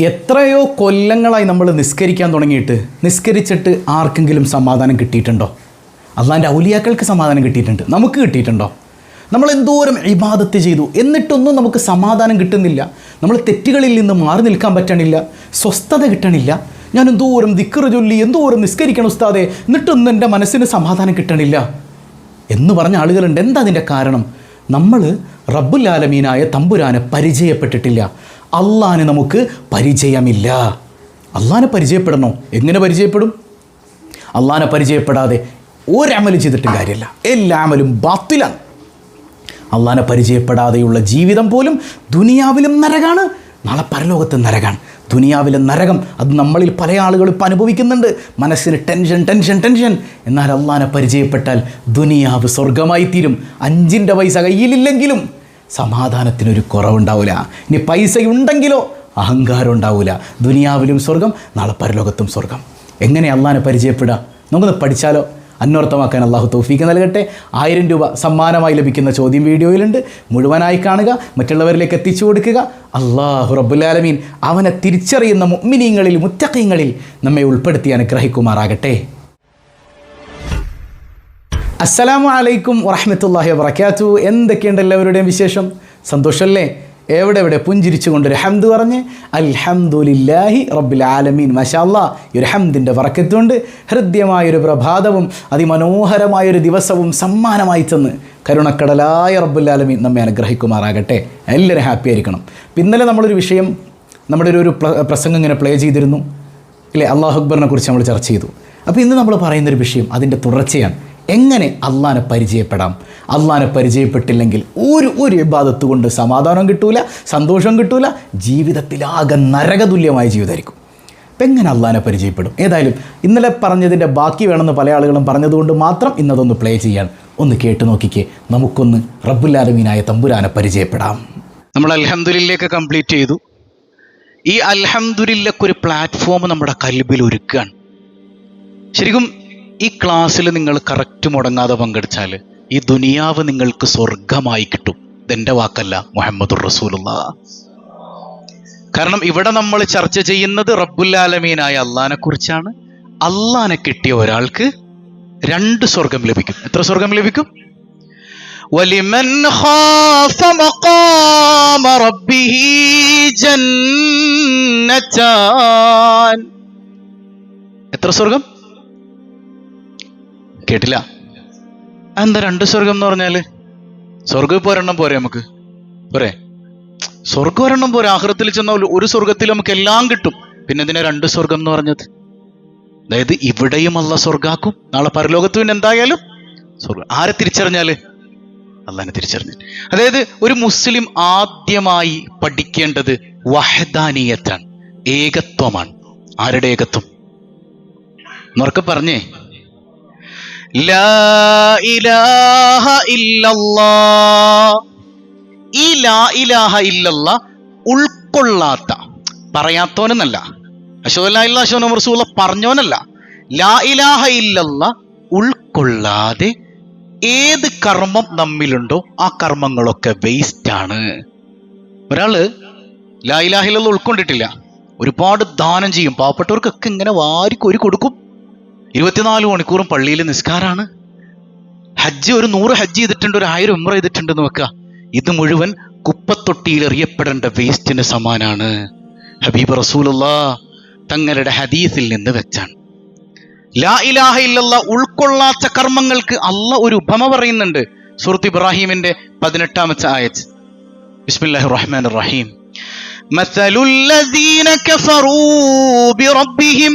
എത്രയോ കൊല്ലങ്ങളായി നമ്മൾ നിസ്കരിക്കാൻ തുടങ്ങിയിട്ട് നിസ്കരിച്ചിട്ട് ആർക്കെങ്കിലും സമാധാനം കിട്ടിയിട്ടുണ്ടോ? അള്ളാൻ്റെ ഔലിയാക്കൾക്ക് സമാധാനം കിട്ടിയിട്ടുണ്ട്, നമുക്ക് കിട്ടിയിട്ടുണ്ടോ? നമ്മൾ എന്തോരം ഇബാദത്ത് ചെയ്തു, എന്നിട്ടൊന്നും നമുക്ക് സമാധാനം കിട്ടുന്നില്ല. നമ്മൾ തെറ്റുകളിൽ നിന്ന് മാറി നിൽക്കാൻ പറ്റണില്ല, സ്വസ്ഥത കിട്ടണില്ല. ഞാൻ എന്തോരം ദിക്ർ ചൊല്ലി, എന്തോരം നിസ്കരിക്കണം ഉസ്താദേ, എന്നിട്ടൊന്നും എൻ്റെ മനസ്സിന് സമാധാനം കിട്ടണില്ല എന്ന് പറഞ്ഞ ആളുകളുണ്ട്. എന്താ അതിൻ്റെ കാരണം? നമ്മൾ റബ്ബുൽ ആലമീനായ തമ്പുരാനെ പരിചയപ്പെട്ടിട്ടില്ല. അള്ളാനെ നമുക്ക് പരിചയമില്ല. അള്ളാനെ പരിചയപ്പെടണോ? എങ്ങനെ പരിചയപ്പെടും? അള്ളാനെ പരിചയപ്പെടാതെ ഒരമലും ചെയ്തിട്ടും കാര്യമില്ല, എല്ലാ അമലും ബാത്തിലാണ്. അള്ളാനെ പരിചയപ്പെടാതെയുള്ള ജീവിതം പോലും ദുനിയാവിലും നരകാണ്, നാളെ പരലോകത്ത് നരകാണ്. ദുനിയാവിലെ നരകം അത് നമ്മളിൽ പല ആളുകളും ഇപ്പം അനുഭവിക്കുന്നുണ്ട്. മനസ്സിന് ടെൻഷൻ ടെൻഷൻ ടെൻഷൻ. എന്നാൽ അള്ളാനെ പരിചയപ്പെട്ടാൽ ദുനിയാവ് സ്വർഗമായി തീരും. 5 പൈസ കയ്യിലില്ലെങ്കിലും സമാധാനത്തിനൊരു കുറവുണ്ടാവില്ല. ഇനി പൈസയുണ്ടെങ്കിലോ അഹങ്കാരം ഉണ്ടാവില്ല. ദുനിയാവിലും സ്വർഗം, നാളെ പരലോകത്തും സ്വർഗം. എങ്ങനെ അള്ളാനെ പരിചയപ്പെടുക? നമുക്കൊന്ന് പഠിച്ചാലോ? അന്വർത്ഥമാക്കാൻ അള്ളാഹു തൗഫീക്ക് നൽകട്ടെ. 1000 രൂപ സമ്മാനമായി ലഭിക്കുന്ന ചോദ്യം വീഡിയോയിലുണ്ട്. മുഴുവനായി കാണുക, മറ്റുള്ളവരിലേക്ക് എത്തിച്ചു കൊടുക്കുക. അള്ളാഹു റബ്ബുൽ ആലമീൻ അവനെ തിരിച്ചറിയുന്ന മുഅ്മിനീങ്ങളിൽ, മുത്തഖീങ്ങളിൽ നമ്മെ ഉൾപ്പെടുത്തി അനുഗ്രഹിക്കുമാറാകട്ടെ. അസ്സലാമു അലൈക്കും വറഹ്മത്തുള്ളാഹി വബറകാതുഹു. എന്തൊക്കെയുണ്ട് എല്ലാവരുടെയും വിശേഷം? സന്തോഷമല്ലേ? എവിടെ പുഞ്ചിരിച്ചു കൊണ്ടൊരു ഹംദ് പറഞ്ഞ് അൽഹംദുലില്ലാഹി റബ്ബിൽ ആലമീൻ. മാഷാ അല്ലാഹ്, ഈ ഒരു ഹംദിൻ്റെ ബറക്കത്തുകൊണ്ട് ഹൃദ്യമായൊരു പ്രഭാതവും അതിമനോഹരമായൊരു ദിവസവും സമ്മാനമായി തന്ന് കരുണക്കടലായ റബ്ബുൽ ആലമീൻ നമ്മെ അനുഗ്രഹിക്കുമാറാകട്ടെ. എല്ലാവരും ഹാപ്പി ആയിരിക്കണം. ഇന്നലെ നമ്മളൊരു വിഷയം, നമ്മുടെ ഒരു പ്രസംഗം ഇങ്ങനെ പ്ലേ ചെയ്തിരുന്നു ഇല്ലേ? അല്ലാഹു അക്ബറിനെ കുറിച്ച് നമ്മൾ ചർച്ച ചെയ്തു. അപ്പോൾ ഇന്ന് നമ്മൾ പറയുന്നൊരു വിഷയം അതിൻ്റെ തുടർച്ചയാണ്. എങ്ങനെ അള്ളാനെ പരിചയപ്പെടാം? അള്ളാനെ പരിചയപ്പെട്ടില്ലെങ്കിൽ ഒരു ഇബാദത്ത് കൊണ്ട് സമാധാനം കിട്ടൂല, സന്തോഷം കിട്ടൂല, ജീവിതത്തിലാകെ നരകതുല്യമായ ജീവിതമായിരിക്കും. അപ്പം എങ്ങനെ അള്ളാനെ പരിചയപ്പെടും? ഏതായാലും ഇന്നലെ പറഞ്ഞതിൻ്റെ ബാക്കി വേണമെന്ന് പല ആളുകളും പറഞ്ഞതുകൊണ്ട് മാത്രം ഇന്നതൊന്ന് പ്ലേ ചെയ്യാൻ. ഒന്ന് കേട്ട് നോക്കിക്കേ. നമുക്കൊന്ന് റബ്ബുൽ ആലമീനായ തമ്പുരാനെ പരിചയപ്പെടാം. നമ്മൾ അൽഹംദുലില്ലയൊക്കെ കംപ്ലീറ്റ് ചെയ്തു. ഈ അൽഹംദുലില്ലക്കൊരു പ്ലാറ്റ്ഫോം നമ്മുടെ കൽബിൽ ഒരുക്കുകയാണ്. ശരിക്കും ഈ ക്ലാസ്സിൽ നിങ്ങൾ കറക്റ്റ് മുടങ്ങാതെ പങ്കെടുത്താൽ ഈ ദുനിയാവ് നിങ്ങൾക്ക് സ്വർഗമായി കിട്ടും. ഇതെൻ്റെ വാക്കല്ല, മുഹമ്മദുർ റസൂലുള്ളാഹ്. കാരണം ഇവിടെ നമ്മൾ ചർച്ച ചെയ്യുന്നത് റബ്ബുൽ ആലമീനായ അള്ളാനെ കുറിച്ചാണ്. അള്ളാനെ കിട്ടിയ ഒരാൾക്ക് 2 സ്വർഗം ലഭിക്കും. എത്ര സ്വർഗം ലഭിക്കും? വലിമൻ ഖാഫ മഖാമ റബ്ബിഹി ജന്നതാൻ. എത്ര സ്വർഗം? കേട്ടില്ല? എന്താ 2 സ്വർഗം എന്ന് പറഞ്ഞാല്? സ്വർഗം ഇപ്പോൾ 1 പോരെ? നമുക്ക് പോരെ? സ്വർഗം 1 പോരെ? ആഖിറത്തിൽ ചെന്നാൽ ഒരു സ്വർഗത്തിൽ നമുക്ക് എല്ലാം കിട്ടും. പിന്നെ എന്തിനാ 2 സ്വർഗം എന്ന് പറഞ്ഞത്? അതായത് ഇവിടെയും അള്ളാഹ് സ്വർഗാക്കും, നാളെ പരലോകത്ത് പിന്നെ എന്തായാലും സ്വർഗം. ആരെ തിരിച്ചറിഞ്ഞാല്? അള്ളാഹിനെ തിരിച്ചറിഞ്ഞു. അതായത് ഒരു മുസ്ലിം ആദ്യമായി പഠിക്കേണ്ടത് വഹദാനിയത്താണ്, ഏകത്വമാണ്. ആരുടെ ഏകത്വം? എന്നൊക്കെ പറഞ്ഞേ. ലാ ഇലാഹ ഇല്ലല്ലാഹ്. ഈ ലാ ഇലാഹ ഇല്ലല്ലാഹ് ഉൾക്കൊള്ളാത്ത, പറയാത്തോനെന്നല്ല, അശ്ഹദു അല്ലാ ഇലാഹ ഇല്ലല്ലാഹു മുഹമ്മദുർ റസൂലുള്ളാഹ് പറഞ്ഞോനല്ല. ലാ ഇലാഹ ഇല്ലല്ലാഹ് ഉൾക്കൊള്ളാതെ ഏത് കർമ്മം നമ്മിലുണ്ടോ ആ കർമ്മങ്ങളൊക്കെ വേസ്റ്റ് ആണ്. ഒരാള് ലാ ഇലാഹ ഇല്ലല്ലാഹ് ഉൾക്കൊണ്ടിട്ടില്ല, ഒരുപാട് ദാനം ചെയ്യും, പാവപ്പെട്ടവർക്കൊക്കെ ഇങ്ങനെ വാരിക്കോരി കൊടുക്കും, 24 മണിക്കൂറും പള്ളിയിൽ നിസ്കാരാണ്, ഹജ്ജ് ഒരു 100 ഹജ്ജ് ചെയ്തിട്ടുണ്ട്, ഒരു 1000 ഉംറ ചെയ്തിട്ടുണ്ടെന്ന് വെക്കുക. ഇത് മുഴുവൻ കുപ്പത്തൊട്ടിയിൽ എറിയപ്പെടേണ്ട വേസ്റ്റിന് സമാനാണ്. ഹബീബ് റസൂലുള്ളാഹ് തങ്ങളുടെ ഹദീസിൽ നിന്ന് വെച്ചാണ്. ലാ ഇലാഹ ഇല്ലല്ലാഹ് ഉൾക്കൊള്ളാത്ത കർമ്മങ്ങൾക്ക് അള്ളാഹ് ഒരു ഉപമ പറയുന്നുണ്ട്. സൂറത്ത് ഇബ്രാഹിമിന്റെ 18-ാമത്തെ ആയത്ത്. ബിസ്മില്ലാഹിർ റഹ്മാനിർ റഹീം. മസലുൽ ലദീന കഫറൂ ബിറബ്ബിഹിം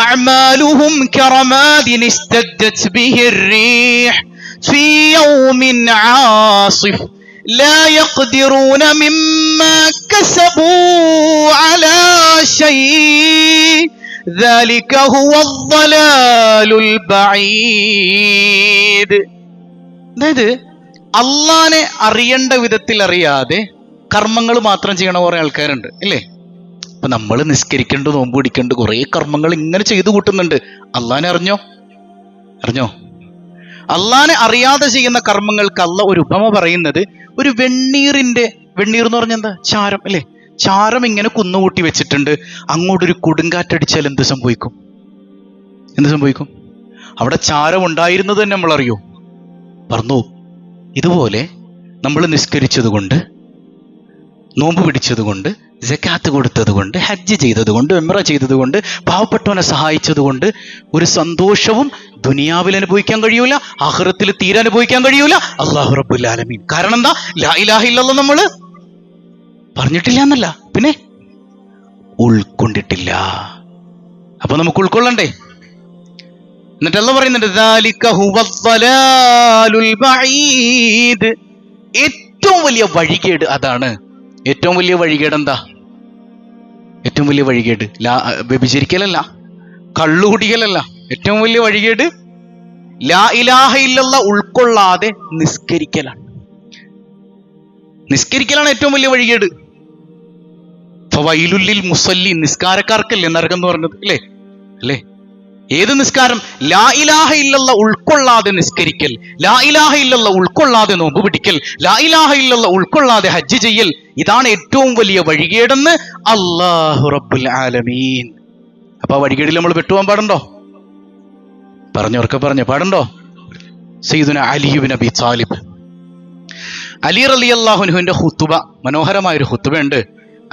അഅ്മാലുഹും കറമാദിൻ ഇസ്തദ്ദത് ബിഹിർ റീഹ് ഫീ യൗമിൻ ആസിഫ് لا يقدرون مما كسبوا على شيء ذلك هو الضلال البعيد. അതായത് അള്ളാനെ അറിയേണ്ട വിധത്തിൽ അറിയാതെ കർമ്മങ്ങൾ മാത്രം ചെയ്യണ കുറെ ആൾക്കാരുണ്ട് ഇല്ലേ? ഇപ്പൊ നമ്മൾ നിസ്കരിക്കേണ്ട, നോമ്പ് പിടിക്കേണ്ട കുറെ കർമ്മങ്ങൾ ഇങ്ങനെ ചെയ്തു കൂട്ടുന്നുണ്ട്. അള്ളാനെ അറിഞ്ഞോ? അള്ളാനെ അറിയാതെ ചെയ്യുന്ന കർമ്മങ്ങൾക്ക് അള്ളാഹ് ഒരു ഉപമ പറയുന്നത് ഒരു വെണ്ണീർ എന്ന് പറഞ്ഞാൽ എന്താ? ചാരം അല്ലേ? ചാരം ഇങ്ങനെ കുന്നുകൂട്ടി വെച്ചിട്ടുണ്ട്. അങ്ങോട്ടൊരു കൊടുങ്കാറ്റടിച്ചാൽ എന്ത് സംഭവിക്കും? എന്ത് സംഭവിക്കും? അവിടെ ചാരം ഉണ്ടായിരുന്നത് തന്നെ നമ്മൾ അറിയോ? പറഞ്ഞു. ഇതുപോലെ നമ്മൾ നിസ്കരിച്ചത് കൊണ്ട്, നോമ്പ് പിടിച്ചത് കൊണ്ട്, സക്കാത്ത് കൊടുത്തത് കൊണ്ട്, ഹജ്ജ് ചെയ്തത് കൊണ്ട്, ഉംറ ചെയ്തത് കൊണ്ട്, പാവപ്പെട്ടവനെ സഹായിച്ചത് കൊണ്ട് ഒരു സന്തോഷവും ദുനിയാവിൽ അനുഭവിക്കാൻ കഴിയൂല, ആഖിറത്തിൽ തീരെ അനുഭവിക്കാൻ കഴിയൂല. അല്ലാഹു റബ്ബുൽ ആലമീൻ. കാരണം എന്താ? ലാ ഇലാഹ ഇല്ലല്ലാഹ് നമ്മൾ പറഞ്ഞിട്ടില്ല എന്നല്ല, പിന്നെ ഉൾക്കൊണ്ടിട്ടില്ല. അപ്പൊ നമുക്ക് ഉൾക്കൊള്ളണ്ടേ? എന്നിട്ട് അല്ലാഹു പറയുന്നുണ്ട്, ദാലിക ഹുവദ്ദലാലുൽ ബഈദ്. ഏറ്റവും വലിയ വഴികേട് അതാണ്. ഏറ്റവും വലിയ വഴികേട് എന്താ? ഏറ്റവും വലിയ വഴികേട് വ്യഭിചരിക്കലല്ല, കള്ളുകുടിക്കലല്ല. ഏറ്റവും വലിയ വഴികേട് ലാ ഇലാഹ ഇല്ലല്ലാഹ് ഉൾക്കൊള്ളാതെ നിസ്കരിക്കലാണ്. നിസ്കരിക്കലാണ് ഏറ്റവും വലിയ വഴികേട്. ഫവൈലുൽ ലിൽ മുസല്ലീൻ. നിസ്കാരക്കാർക്കല്ലേ നരകം എന്ന് പറഞ്ഞത്, അല്ലേ? അല്ലേ? ഏത് നിസ്കാരം? ലാ ഇലാഹ ഇല്ലല്ലാഹ് ഉൾക്കൊള്ളാതെ നിസ്കരിക്കൽ, ലാ ഇലാഹ ഇല്ലല്ലാഹ് ഉൾക്കൊള്ളാതെ നോമ്പ് പിടിക്കൽ, ലാ ഇലാഹ ഇല്ലല്ലാഹ് ഉൾക്കൊള്ളാതെ ഹജ്ജ് ചെയ്യൽ, ഇതാണ് ഏറ്റവും വലിയ വഴികേടെന്ന് അല്ലാഹു റബ്ബുൽ ആലമീൻ. അപ്പൊ ആ വഴികേടിൽ നമ്മൾ പെട്ടുപോകാൻ പാടുണ്ടോ? പറഞ്ഞവർക്ക് പാടുണ്ടോ? സയ്യിദുന അലി ഇബ്നു അബീ താലിബ്, അലി റളിയല്ലാഹു അൻഹുവിന്റെ ഖുതുബ, മനോഹരമായൊരു ഖുതുബയുണ്ട്.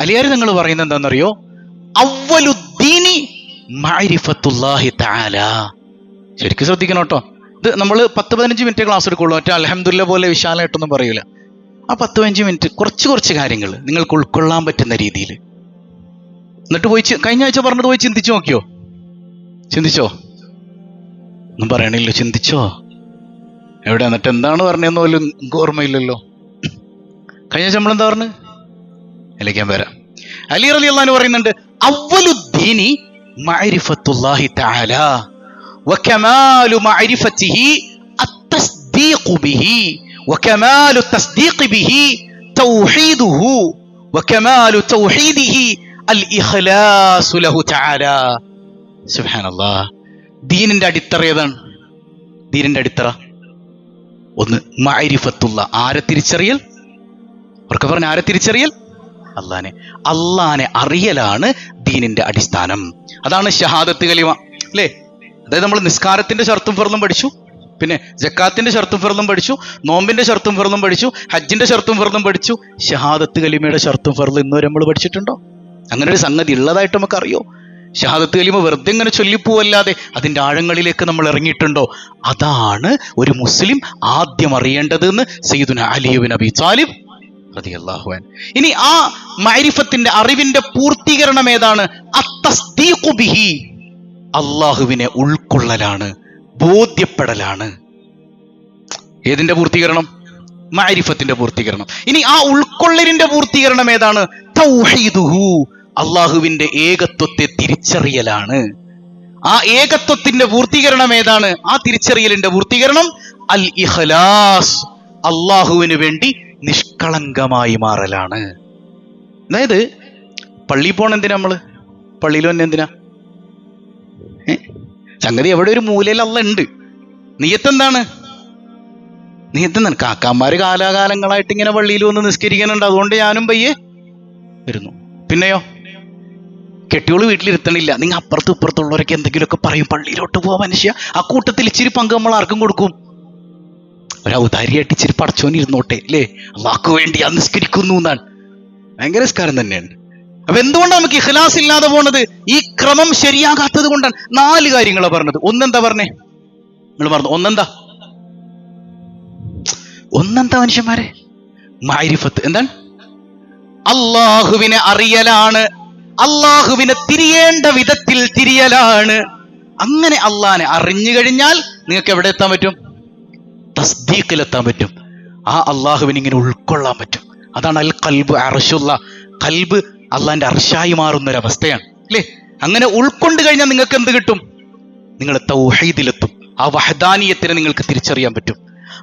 അലിയാർ നിങ്ങൾ പറയുന്നത് എന്താണെന്നറിയോ? അവ്വലുദ്ദീനി മഅരിഫത്തുല്ലാഹി തആല. ശരിക്കും ശ്രദ്ധിക്കണം കേട്ടോ. ഇത് നമ്മൾ 10-15 മിനിറ്റ് ക്ലാസ് എടുക്കുള്ളൂ. മറ്റേ അൽഹംദുലില്ലാ പോലെ വിശാലമായിട്ടൊന്നും പറയൂല. ആ 10-15 മിനിറ്റ് കുറച്ച് കാര്യങ്ങൾ നിങ്ങൾക്ക് ഉൾക്കൊള്ളാൻ പറ്റുന്ന രീതിയിൽ. എന്നിട്ട് പോയി കഴിഞ്ഞ ആഴ്ച പറഞ്ഞത് പോയി ചിന്തിച്ചു നോക്കിയോ? ചിന്തിച്ചോ? ഒന്നും പറയണില്ല. ചിന്തിച്ചോ? എവിടെ? എന്നിട്ട് എന്താണ് പറഞ്ഞതെന്ന് പോലും ഓർമ്മയില്ലല്ലോ. കഴിഞ്ഞ ആഴ്ച നമ്മളെന്താ പറഞ്ഞു? ഞാൻ വരാം. അലി റളിയല്ലാഹു അൻഹു പറയുന്നുണ്ട്, അവ്വലുദ്ദീനി മഅരിഫത്തുല്ലാഹി തആല വകമാലു മഅരിഫതിഹി അത്തസ്ദീഖു ബിഹി വകമാലു തസ്ദീഖി ബിഹി തൗഹീദുഹു വകമാലു തൗഹീദിഹി അൽ ഇഖ്ലാസു ലഹു തആല. സുബ്ഹാനല്ലാഹ്. ദീനിന്റെ അടിത്തറ ഏതാണ്? ദീനിന്റെ അടിത്തറ ഒന്ന് മഅരിഫത്തുള്ള. ആരെ തിരിച്ചറിയൽ? അവർക്ക് പറഞ്ഞ ആരെ തിരിച്ചറിയൽ? അള്ളാനെ അറിയലാണ് ദീനിന്റെ അടിസ്ഥാനം. അതാണ് ഷഹാദത്ത് കലിമ, അല്ലേ? അതായത് നമ്മൾ നിസ്കാരത്തിന്റെ ഷർത്തും ഫർളും പഠിച്ചു, പിന്നെ ജക്കാത്തിന്റെ ഷർത്തും ഫർളും പഠിച്ചു, നോമ്പിന്റെ ഷർത്തും ഫർളും പഠിച്ചു, ഹജ്ജിന്റെ ഷർത്തും ഫർളും പഠിച്ചു. ഷഹാദത്ത് കലിമയുടെ ഷർത്തും ഫർളും ഇന്നുവരെ നമ്മൾ പഠിച്ചിട്ടുണ്ടോ? അങ്ങനെ ഒരു സംഗതി ഉള്ളതായിട്ട് നമുക്ക് അറിയോ? ഷഹാദത്ത് കലിമ വെറുതെ ഇങ്ങനെ ചൊല്ലിപ്പോവല്ലാതെ അതിന്റെ ആഴങ്ങളിലേക്ക് നമ്മൾ ഇറങ്ങിയിട്ടുണ്ടോ? അതാണ് ഒരു മുസ്ലിം ആദ്യം അറിയേണ്ടതെന്ന് സയ്യിദുന അലി ഇബ്നു അബീ താലിബ് റളിയല്ലാഹു അൻഹു. ഇനി ആ മഅരിഫത്തിന്റെ അറിവിന്റെ പൂർത്തീകരണം ഏതാണ്? അത്തസ്ദീഖു ബിഹി. അല്ലാഹുവിനെ ഉൾക്കൊള്ളലാണ്, ബോധ്യപ്പെടലാണ്. ഏതിന്റെ പൂർത്തീകരണം? മഅരിഫത്തിന്റെ പൂർത്തീകരണം. ഇനി ആ ഉൾക്കൊള്ളലിന്റെ പൂർത്തീകരണം ഏതാണ്? തൗഹീദുഹു. അല്ലാഹുവിന്റെ ഏകത്വത്തെ തിരിച്ചറിയലാണ്. ആ ഏകത്വത്തിന്റെ പൂർത്തീകരണം ഏതാണ്? ആ തിരിച്ചറിയലിന്റെ പൂർത്തീകരണം അൽ ഇഖ്ലാസ്. അല്ലാഹുവിന് വേണ്ടി നിഷ്കളങ്കമായി മാറലാണ്. അതായത് പള്ളിയിൽ പോകണം എന്തിനാ? നമ്മള് പള്ളിയിൽ തന്നെ എന്തിനാ? സംഗതി എവിടെ ഒരു മൂലയിൽ അല്ല ഉണ്ട്. നിയത്തെന്താണ്? നിയത്തെന്താണ്? കാക്കാമാര് കാലാകാലങ്ങളായിട്ട് ഇങ്ങനെ പള്ളിയിൽ വന്ന് നിസ്കരിക്കാനുണ്ട്, അതുകൊണ്ട് ഞാനും പയ്യെ വരുന്നു. പിന്നെയോ കെട്ടിയോള് വീട്ടിലിരുത്തണില്ല, നിങ്ങൾ അപ്പുറത്തും ഇപ്പുറത്തുള്ളവരൊക്കെ എന്തെങ്കിലുമൊക്കെ പറയും, പള്ളിയിലോട്ട് പോവാ മനുഷ്യ. ആ കൂട്ടത്തിൽ ഇച്ചിരി പങ്ക് നമ്മൾ ആർക്കും കൊടുക്കും? ഒരു ഔദാര്യമായിട്ട് ഇച്ചിരി പടച്ചോൻ ഇരുന്നോട്ടെ, അല്ലേ? അള്ളാഹ്ക്ക് വേണ്ടി ആ നിസ്കരിക്കുന്നു എന്നാണ്. ഭയങ്കര നിസ്കാരം തന്നെയാണ്. അപ്പൊ എന്തുകൊണ്ടാണ് നമുക്ക് ഇഖ്ലാസ് ഇല്ലാതെ പോണത്? ഈ ക്രമം ശരിയാകാത്തത് കൊണ്ടാണ്. 4 കാര്യങ്ങളാണ് പറഞ്ഞത്. ഒന്നെന്താ പറഞ്ഞേ? നിങ്ങൾ പറഞ്ഞു. ഒന്നെന്താ മനുഷ്യന്മാരെ? മഅരിഫത്ത്. എന്താണ്? അള്ളാഹുവിനെ അറിയലാണ്, അള്ളാഹുവിനെ തിരിയേണ്ട വിധത്തിൽ തിരിയലാണ്. അങ്ങനെ അള്ളാഹിനെ അറിഞ്ഞു കഴിഞ്ഞാൽ നിങ്ങൾക്ക് എവിടെ എത്താൻ പറ്റും? തസ്ദീഖിലെത്താൻ പറ്റും. ആ അള്ളാഹുവിനെ ഇങ്ങനെ ഉൾക്കൊള്ളാൻ പറ്റും. അതാണ് അൽ ഖൽബ് അർശുള്ള. ഖൽബ് അള്ളാന്റെ അർശായി മാറുന്നൊരവസ്ഥയാണ്, അല്ലേ? അങ്ങനെ ഉൾക്കൊണ്ട് കഴിഞ്ഞാൽ നിങ്ങൾക്ക് എന്ത് കിട്ടും? നിങ്ങൾ തൗഹീദിലെത്തും. ആ വഹദാനിയത്തിനെ നിങ്ങൾക്ക് തിരിച്ചറിയാൻ പറ്റും.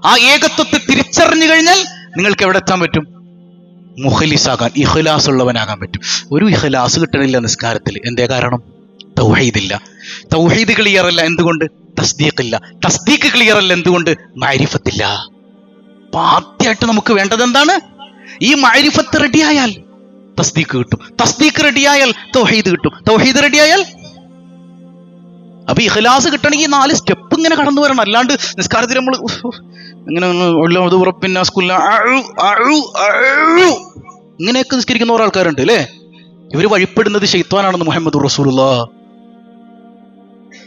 ആ ഏകത്വത്തെ തിരിച്ചറിഞ്ഞു കഴിഞ്ഞാൽ നിങ്ങൾക്ക് എവിടെ എത്താൻ പറ്റും? മുഖ്ലിസാകാൻ, ഇഖ്ലാസ് ഉള്ളവനാകാൻ പറ്റും. ഒരു ഇഖ്ലാസ് കിട്ടണില്ല നിസ്കാരത്തിൽ. എന്തേ കാരണം? തൗഹീദില്ല. തൗഹീദ് ക്ലിയർ അല്ല. എന്തുകൊണ്ട്? തസ്ദീഖില്ല. തസ്ദീഖ് ക്ലിയർ അല്ല. എന്തുകൊണ്ട്? മഅരിഫത്തില്ല. അപ്പൊ ആദ്യമായിട്ട് നമുക്ക് വേണ്ടത് എന്താണ്? ഈ മഅരിഫത്ത് റെഡിയായാൽ, തസ്ദീഖ് കിട്ടും. തസ്ദീഖ് റെഡിയായാൽ തൗഹീദ് കിട്ടും. തൗഹീദ് റെഡിയായാൽ അപ്പൊ ഇഖ്ലാസ് കിട്ടണമെങ്കിൽ 4 സ്റ്റെപ്പ് ഇങ്ങനെ കടന്നു വരണം. അല്ലാണ്ട് നിസ്കാരത്തിൽ നമ്മൾ ഇങ്ങനെ ഇങ്ങനെയൊക്കെ നിസ്കരിക്കുന്ന ഓരോ ആൾക്കാരുണ്ട് അല്ലേ. ഇവര് വഴിപ്പെടുന്നത് ശൈത്വാനാണെന്ന് മുഹമ്മദ് റസൂലുള്ളാഹ്.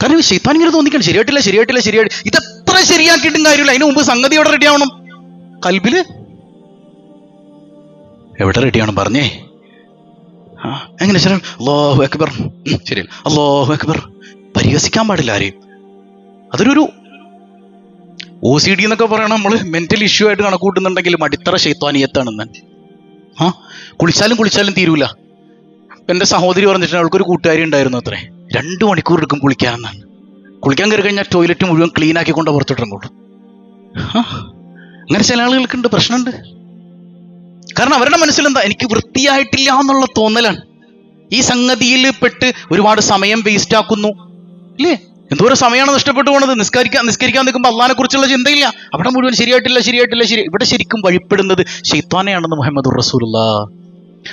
കാരണം ശൈത്താൻ ഇങ്ങനെ തോന്നിക്കണം, ശരിയായിട്ടില്ല. ഇതെത്ര ശരിയാക്കിയിട്ടും കാര്യമില്ല. അതിന് മുമ്പ് സംഗതി എവിടെ റെഡി ആവണം? കൽബില് എവിടെ റെഡിയാവണം പറഞ്ഞേ? എങ്ങനെ ശരി? അല്ലാഹു അക്ബർ. ശരി, അല്ലാഹു അക്ബർ. പരിഹസിക്കാൻ പാടില്ല ആരെയും. അതൊരു OCD എന്നൊക്കെ പറയണം. നമ്മൾ മെന്റൽ ഇഷ്യൂ ആയിട്ട് കണക്കൂട്ടുന്നുണ്ടെങ്കിൽ അടിത്തറ ശൈത്വാനിയത്താണെന്ന്. കുളിച്ചാലും തീരൂല. എൻ്റെ സഹോദരി പറഞ്ഞിട്ടുണ്ട്, അവൾക്കൊരു കൂട്ടുകാരി ഉണ്ടായിരുന്നു അത്രേ, 2 മണിക്കൂർ എടുക്കും കുളിക്കാനെന്നാണ്. കുളിക്കാൻ കയറി കഴിഞ്ഞാൽ ടോയ്ലറ്റ് മുഴുവൻ ക്ലീൻ ആക്കിക്കൊണ്ട് പുറത്തിട്ടിറങ്ങുള്ളൂ. അങ്ങനെ ചില ആളുകൾക്കുണ്ട്, പ്രശ്നമുണ്ട്. കാരണം അവരുടെ മനസ്സിലെന്താ, എനിക്ക് വൃത്തിയായിട്ടില്ല എന്നുള്ള തോന്നലാണ്. ഈ സംഗതിയിൽ പെട്ട് ഒരുപാട് സമയം വേസ്റ്റ് ആക്കുന്നു അല്ലേ. എന്തോരം സമയമാണ് നഷ്ടപ്പെട്ടു പോണത്. നിസ്കരിക്കാൻ നിൽക്കുമ്പോൾ അള്ളാഹിനെ കുറിച്ചുള്ള ചിന്തയില്ല. അവിടെ മുഴുവൻ ശരിയായിട്ടില്ല. ഇവിടെ ശരിക്കും വഴിപ്പെടുന്നത് ശൈത്താനെയാണെന്ന് മുഹമ്മദ് റസൂലുള്ളാഹ്.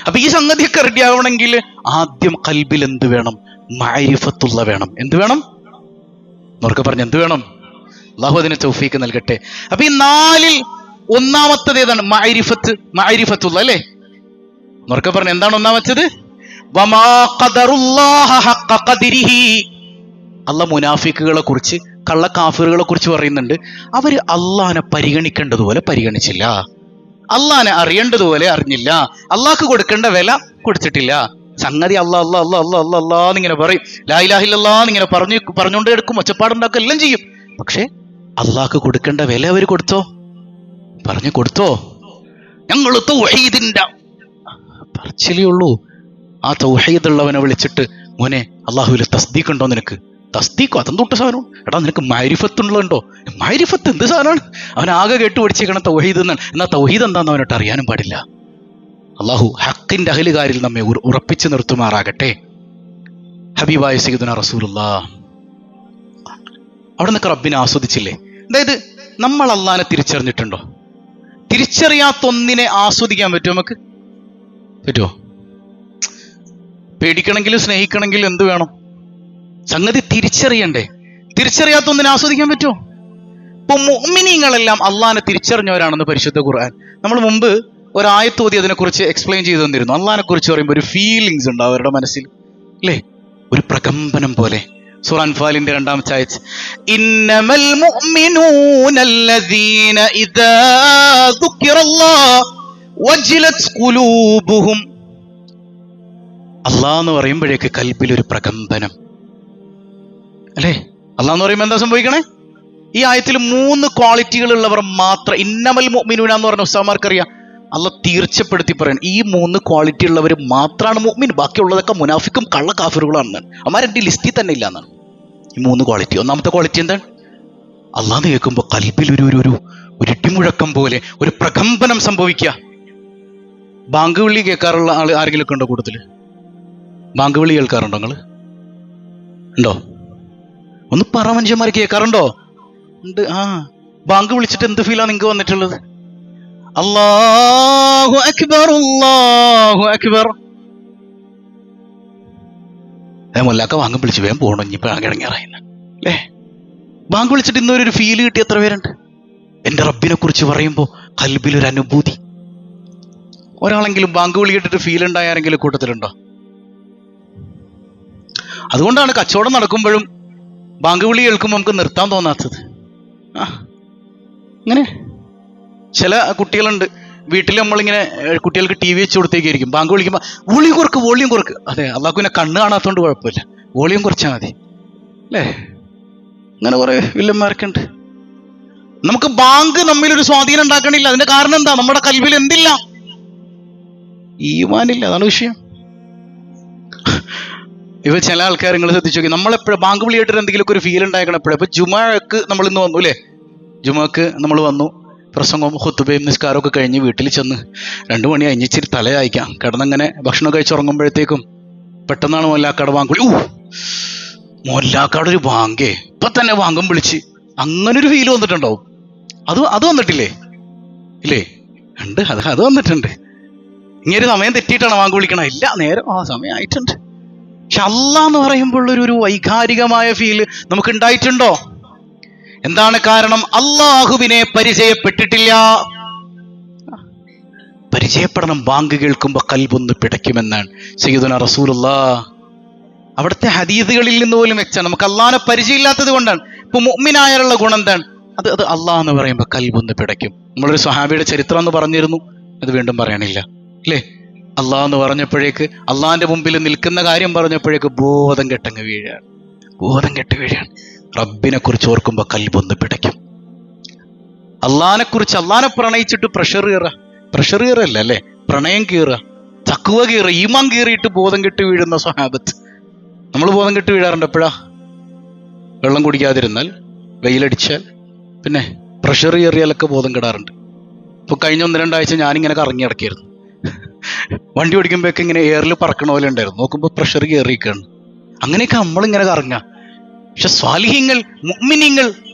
അപ്പൊ ഈ സംഗതിയൊക്കെ റെഡി ആവണമെങ്കിൽ ആദ്യം കൽബിൽ എന്ത് വേണം? മഅരിഫത്തുള്ള വേണം. എന്ത് വേണം? എന്നൊക്കെ പറഞ്ഞ് എന്ത് വേണം? അല്ലാഹു അതിന് തൗഫീക്ക് നൽകട്ടെ. അപ്പൊ ഈ 4-ൽ ഒന്നാമത്തത് ഏതാണ്? മഅരിഫത്തുള്ള അല്ലേ. എന്നൊക്കെ പറഞ്ഞ് എന്താണ് ഒന്നാമത്തത്? വമാ ഖദറുല്ലാഹ ഹഖ ഖദ്രിഹി. അല്ലാഹ് മുനാഫിക്കുകളെ കുറിച്ച്, കള്ള കാഫിറുകളെ കുറിച്ച് പറയുന്നുണ്ട്. അവര് അള്ളാഹിനെ പരിഗണിക്കേണ്ടതുപോലെ പരിഗണിച്ചില്ല, അള്ളാഹിനെ അറിയേണ്ടതുപോലെ അറിഞ്ഞില്ല, അള്ളാഹ്ക്ക് കൊടുക്കേണ്ട വില കൊടുത്തിട്ടില്ല. സംഗതി അല്ലാന്നിങ്ങനെ പറയും, ലാ ഇലാഹ ഇല്ലല്ലാഹ് പറഞ്ഞുകൊണ്ടേ എടുക്കും, ഒച്ചപ്പാടുണ്ടാക്കുക എല്ലാം ചെയ്യും. പക്ഷെ അള്ളാഹ്ക്ക് കൊടുക്കേണ്ട വില അവർ കൊടുത്തോ? പറഞ്ഞു കൊടുത്തോ? ഞങ്ങൾ തൗഹീദിന്റെ പറച്ചിലേ ഉള്ളൂ. ആ തൗഹീദുള്ളവനെ വിളിച്ചിട്ട്, മോനെ അള്ളാഹുവിൽ തസ്ദീഖ് ഉണ്ടോ നിനക്ക്? തസ്ദീഖോ? അതെന്തൊട്ട് സാധനം? എടാ നിനക്ക് മഅരിഫത്തുണ്ടോ? മഅരിഫത്ത് എന്ത് സാധനമാണ്? അവൻ ആകെ കേട്ട് പഠിച്ചേക്കണം തൗഹീദ് എന്നാണ്. എന്നാൽ തൗഹീദ് എന്താണെന്ന് അവനോട്ട് അറിയാനും പാടില്ല. അള്ളാഹു ഹക്കിന്റെ അഹലുകാരിൽ നമ്മെ ഉറപ്പിച്ചു നിർത്തുമാറാകട്ടെ. ഹബീബായ സയ്യിദുനാ റസൂലുള്ളാഹ് അവിടെ നിന്നൊക്കെ റബ്ബിനെ ആസ്വദിച്ചില്ലേ? അതായത് നമ്മൾ അള്ളാഹിനെ തിരിച്ചറിഞ്ഞിട്ടുണ്ടോ? തിരിച്ചറിയാത്ത ഒന്നിനെ ആസ്വദിക്കാൻ പറ്റുമോ? നമുക്ക് പറ്റുമോ? പേടിക്കണമെങ്കിലും സ്നേഹിക്കണമെങ്കിലും എന്ത് വേണം? സംഗതി തിരിച്ചറിയണ്ടേ? തിരിച്ചറിയാത്ത ഒന്നിനെ ആസ്വദിക്കാൻ പറ്റുമോ? ഇപ്പൊ മുഅ്മിനീങ്ങളെല്ലാം അള്ളാഹിനെ തിരിച്ചറിഞ്ഞവരാണെന്ന് പരിശുദ്ധ ഖുർആൻ. നമ്മൾ മുമ്പ് ഒരായത്ത് ഓതി അതിനെക്കുറിച്ച് എക്സ്പ്ലെയിൻ ചെയ്തു തന്നിരുന്നു. അള്ളാഹിനെ കുറിച്ച് പറയുമ്പോൾ ഒരു ഫീലിങ്സ് ഉണ്ട് അവരുടെ മനസ്സിൽ അല്ലേ, ഒരു പ്രകമ്പനം പോലെ. സൂറ അൻഫാലിന്റെ 2-ാമത്തെ ആയത്ത്, ഇന്നമൽ മുഅ്മിനൂനല്ലദീന ഇദാ ദുക്കിറല്ലാഹ് വജിലത് ഖുലൂബുഹും. അള്ളാഹ് എന്ന് പറയുമ്പോഴേക്ക് കൽബിൽ ഒരു പ്രകമ്പനം അല്ലേ. അള്ളാഹ് എന്ന് പറയുമ്പോൾ എന്താ സംഭവിക്കണേ? ഈ ആയത്തിൽ 3 ക്വാളിറ്റികൾ ഉള്ളവർ മാത്രം, ഇന്നമൽ മുഅ്മിനൂന എന്ന് പറഞ്ഞ ഉസ്താമാർക്കറിയാം, അള്ളാഹ് തീർച്ചപ്പെടുത്തി പറയണം ഈ 3 ക്വാളിറ്റി ഉള്ളവർ മാത്രമാണ് മുഅ്മിൻ, ബാക്കിയുള്ളതൊക്കെ മുനാഫിക്കും കള്ള കാഫിറുകളാണെന്നാണ്. അമ്മാരെൻ്റെ ലിസ്റ്റിൽ തന്നെ ഇല്ല എന്നാണ് ഈ 3 ക്വാളിറ്റി. ഒന്നാമത്തെ ക്വാളിറ്റി എന്താണ്? അള്ളാഹ് കേൾക്കുമ്പോൾ കൽബിൽ ഒരു ഇടിമുഴക്കം പോലെ ഒരു പ്രകമ്പനം സംഭവിക്കുക. ബാങ്ക് വിളി കേൾക്കാറുള്ള ആൾ ആരെങ്കിലും ഒക്കെ ഉണ്ടോ കൂട്ടത്തിൽ? ബാങ്ക് വിളി കേൾക്കാറുണ്ടോ നിങ്ങൾ? ഉണ്ടോ? ഒന്ന് പറ മനുഷ്യന്മാർ, കേൾക്കാറുണ്ടോ? ഉണ്ട്. ബാങ്ക് വിളിച്ചിട്ട് എന്ത് ഫീലാണ് നിങ്ങൾക്ക് വന്നിട്ടുള്ളത്? അല്ലാഹു അക്ബർ, അല്ലാഹു അക്ബർ. മുല്ലാക്ക ബാങ്ക് വിളിച്ച് വേഗം പോകണം, ഇനിയിപ്പോൾ കിടങ്ങിയറിയുന്ന അല്ലേ. ബാങ്ക് വിളിച്ചിട്ട് ഇന്നൊരു ഫീല് കിട്ടി എത്ര പേരുണ്ട്? എൻ്റെ റബ്ബിനെ കുറിച്ച് പറയുമ്പോൾ കൽബിലൊരു അനുഭൂതി. ഒരാളെങ്കിലും ബാങ്ക് വിളി കേട്ടിട്ട് ഫീൽ ഉണ്ടായ ആരെങ്കിലും കൂട്ടത്തിലുണ്ടോ? അതുകൊണ്ടാണ് കച്ചവടം നടക്കുമ്പോഴും ബാങ്ക് വിളി കേൾക്കുമ്പോൾ നമുക്ക് നിർത്താൻ തോന്നാത്തത്. അങ്ങനെ ചില കുട്ടികളുണ്ട് വീട്ടിൽ, നമ്മളിങ്ങനെ കുട്ടികൾക്ക് TV വെച്ച് കൊടുത്തേക്കായിരിക്കും. ബാങ്ക് വിളിക്കുമ്പോൾ വോളിയം കുറക്ക്. അതെ, അള്ളാഹു പിന്നെ കണ്ണ് കാണാത്തതുകൊണ്ട് കുഴപ്പമില്ല, വോളിയം കുറച്ചാൽ മതി അല്ലേ. അങ്ങനെ കുറെ വില്ലന്മാരൊക്കെ ഉണ്ട്. നമുക്ക് ബാങ്ക് നമ്മിലൊരു സ്വാധീനം ഉണ്ടാക്കണില്ല. അതിന്റെ കാരണം എന്താ? നമ്മുടെ കൽബിൽ എന്തില്ല? ഈമാനില്ല. അതാണ് വിഷയം. ഇവ ചില ആൾക്കാർ നിങ്ങൾ ശ്രദ്ധിച്ചു നോക്കി, നമ്മളെപ്പോഴും ബാങ്ക് വിളി കേട്ടിട്ട് എന്തെങ്കിലുമൊക്കെ ഒരു ഫീൽ ഉണ്ടാക്കണം എപ്പോഴും. ഇപ്പൊ ജുമാക്ക് നമ്മൾ ഇന്ന് വന്നു അല്ലേ, ജുമാക്ക് നമ്മൾ വന്നു, പ്രസംഗവും ഖുതുബയും നിസ്കാരമൊക്കെ കഴിഞ്ഞ് വീട്ടിൽ ചെന്ന് 2 മണി കഴിഞ്ഞിച്ചിരി തലയായിക്കാം കിടന്നങ്ങനെ ഭക്ഷണം കഴിച്ചുറങ്ങുമ്പോഴത്തേക്കും പെട്ടെന്നാണ് മോല്ലാക്കാട് ബാങ്ക് വിളി. മോല്ലാക്കാട് ഒരു ബാങ്കേ, ഇപ്പൊ തന്നെ ബാങ്കും വിളിച്ച്, അങ്ങനൊരു ഫീൽ വന്നിട്ടുണ്ടാവും. അത് വന്നിട്ടില്ലേ? ഇല്ലേ? ഉണ്ട്. അത് വന്നിട്ടുണ്ട്. ഇങ്ങനെ സമയം തെറ്റിയിട്ടാണ് വാങ്ങി വിളിക്കണം. ഇല്ല, നേരം സമയം ആയിട്ടുണ്ട്. പക്ഷെ അല്ലാഹ് എന്ന് പറയുമ്പോൾ ഒരു വൈകാരികമായ ഫീല് നമുക്ക് ഉണ്ടായിട്ടുണ്ടോ? എന്താണ് കാരണം? അള്ളാഹുവിനെ പരിചയപ്പെട്ടിട്ടില്ല. പരിചയപ്പെടണം. ബാങ്ക് കേൾക്കുമ്പോ കൽബൊന്ന് പിടയ്ക്കുമെന്നാണ് സയ്യിദുനാ റസൂലുള്ളാഹ്. അവിടുത്തെ ഹദീസുകളിൽ നിന്ന് പോലും വെച്ചാണ്. നമുക്ക് അള്ളാഹിനെ പരിചയമില്ലാത്തത് കൊണ്ടാണ്. ഇപ്പൊ മുഅ്മിനായുള്ള ഗുണം എന്താണ്? അത് അള്ളാഹ് എന്ന് പറയുമ്പോൾ കൽബൊന്ന് പിടയ്ക്കും. നമ്മളൊരു സ്വഹാബിയുടെ ചരിത്രം എന്ന് പറഞ്ഞിരുന്നു, അത് വീണ്ടും പറയണില്ല അല്ലേ? അള്ളാഹ് എന്ന് പറഞ്ഞപ്പോഴേക്ക്, അള്ളാഹിന്റെ മുമ്പിൽ നിൽക്കുന്ന കാര്യം പറഞ്ഞപ്പോഴേക്ക് ബോധം കെട്ടങ്ങ് വീഴാണ്. ബോധം കെട്ട് വീഴാണ്. റബ്ബിനെ കുറിച്ച് ഓർക്കുമ്പോൾ കൽബൊന്ന് പിടയ്ക്കും. അള്ളാഹിനെ കുറിച്ച്, അള്ളാഹിനെ പ്രണയിച്ചിട്ട് പ്രഷർ കയറല്ല അല്ലേ, പ്രണയം കീറുക, തഖ്വ കീറുക, ഈമാൻ കീറിയിട്ട് ബോധം കെട്ട് വീഴുന്ന സ്വഹാബത്ത്. നമ്മൾ ബോധം കെട്ട് വീഴാറുണ്ട് എപ്പോഴാ? വെള്ളം കുടിക്കാതിരുന്നാൽ, വെയിലടിച്ചാൽ, പിന്നെ പ്രഷർ കയറിയാലൊക്കെ ബോധം കെടാറുണ്ട്. ഇപ്പൊ കഴിഞ്ഞ 1-2 ആഴ്ച ഞാനിങ്ങനെ കറങ്ങി നടക്കായിരുന്നു. വണ്ടി ഓടിക്കുമ്പോഴൊക്കെ ഇങ്ങനെ എയറിൽ പറക്കണ പോലെ ഉണ്ടായിരുന്നു. നോക്കുമ്പോൾ പ്രഷർ കയറിയിരിക്കുകയാണ്. അങ്ങനെയൊക്കെ നമ്മളിങ്ങനെ കറങ്ങാം. പക്ഷെ സ്വാലിഹീങ്ങൾ, മുഅ്മിനീങ്ങൾ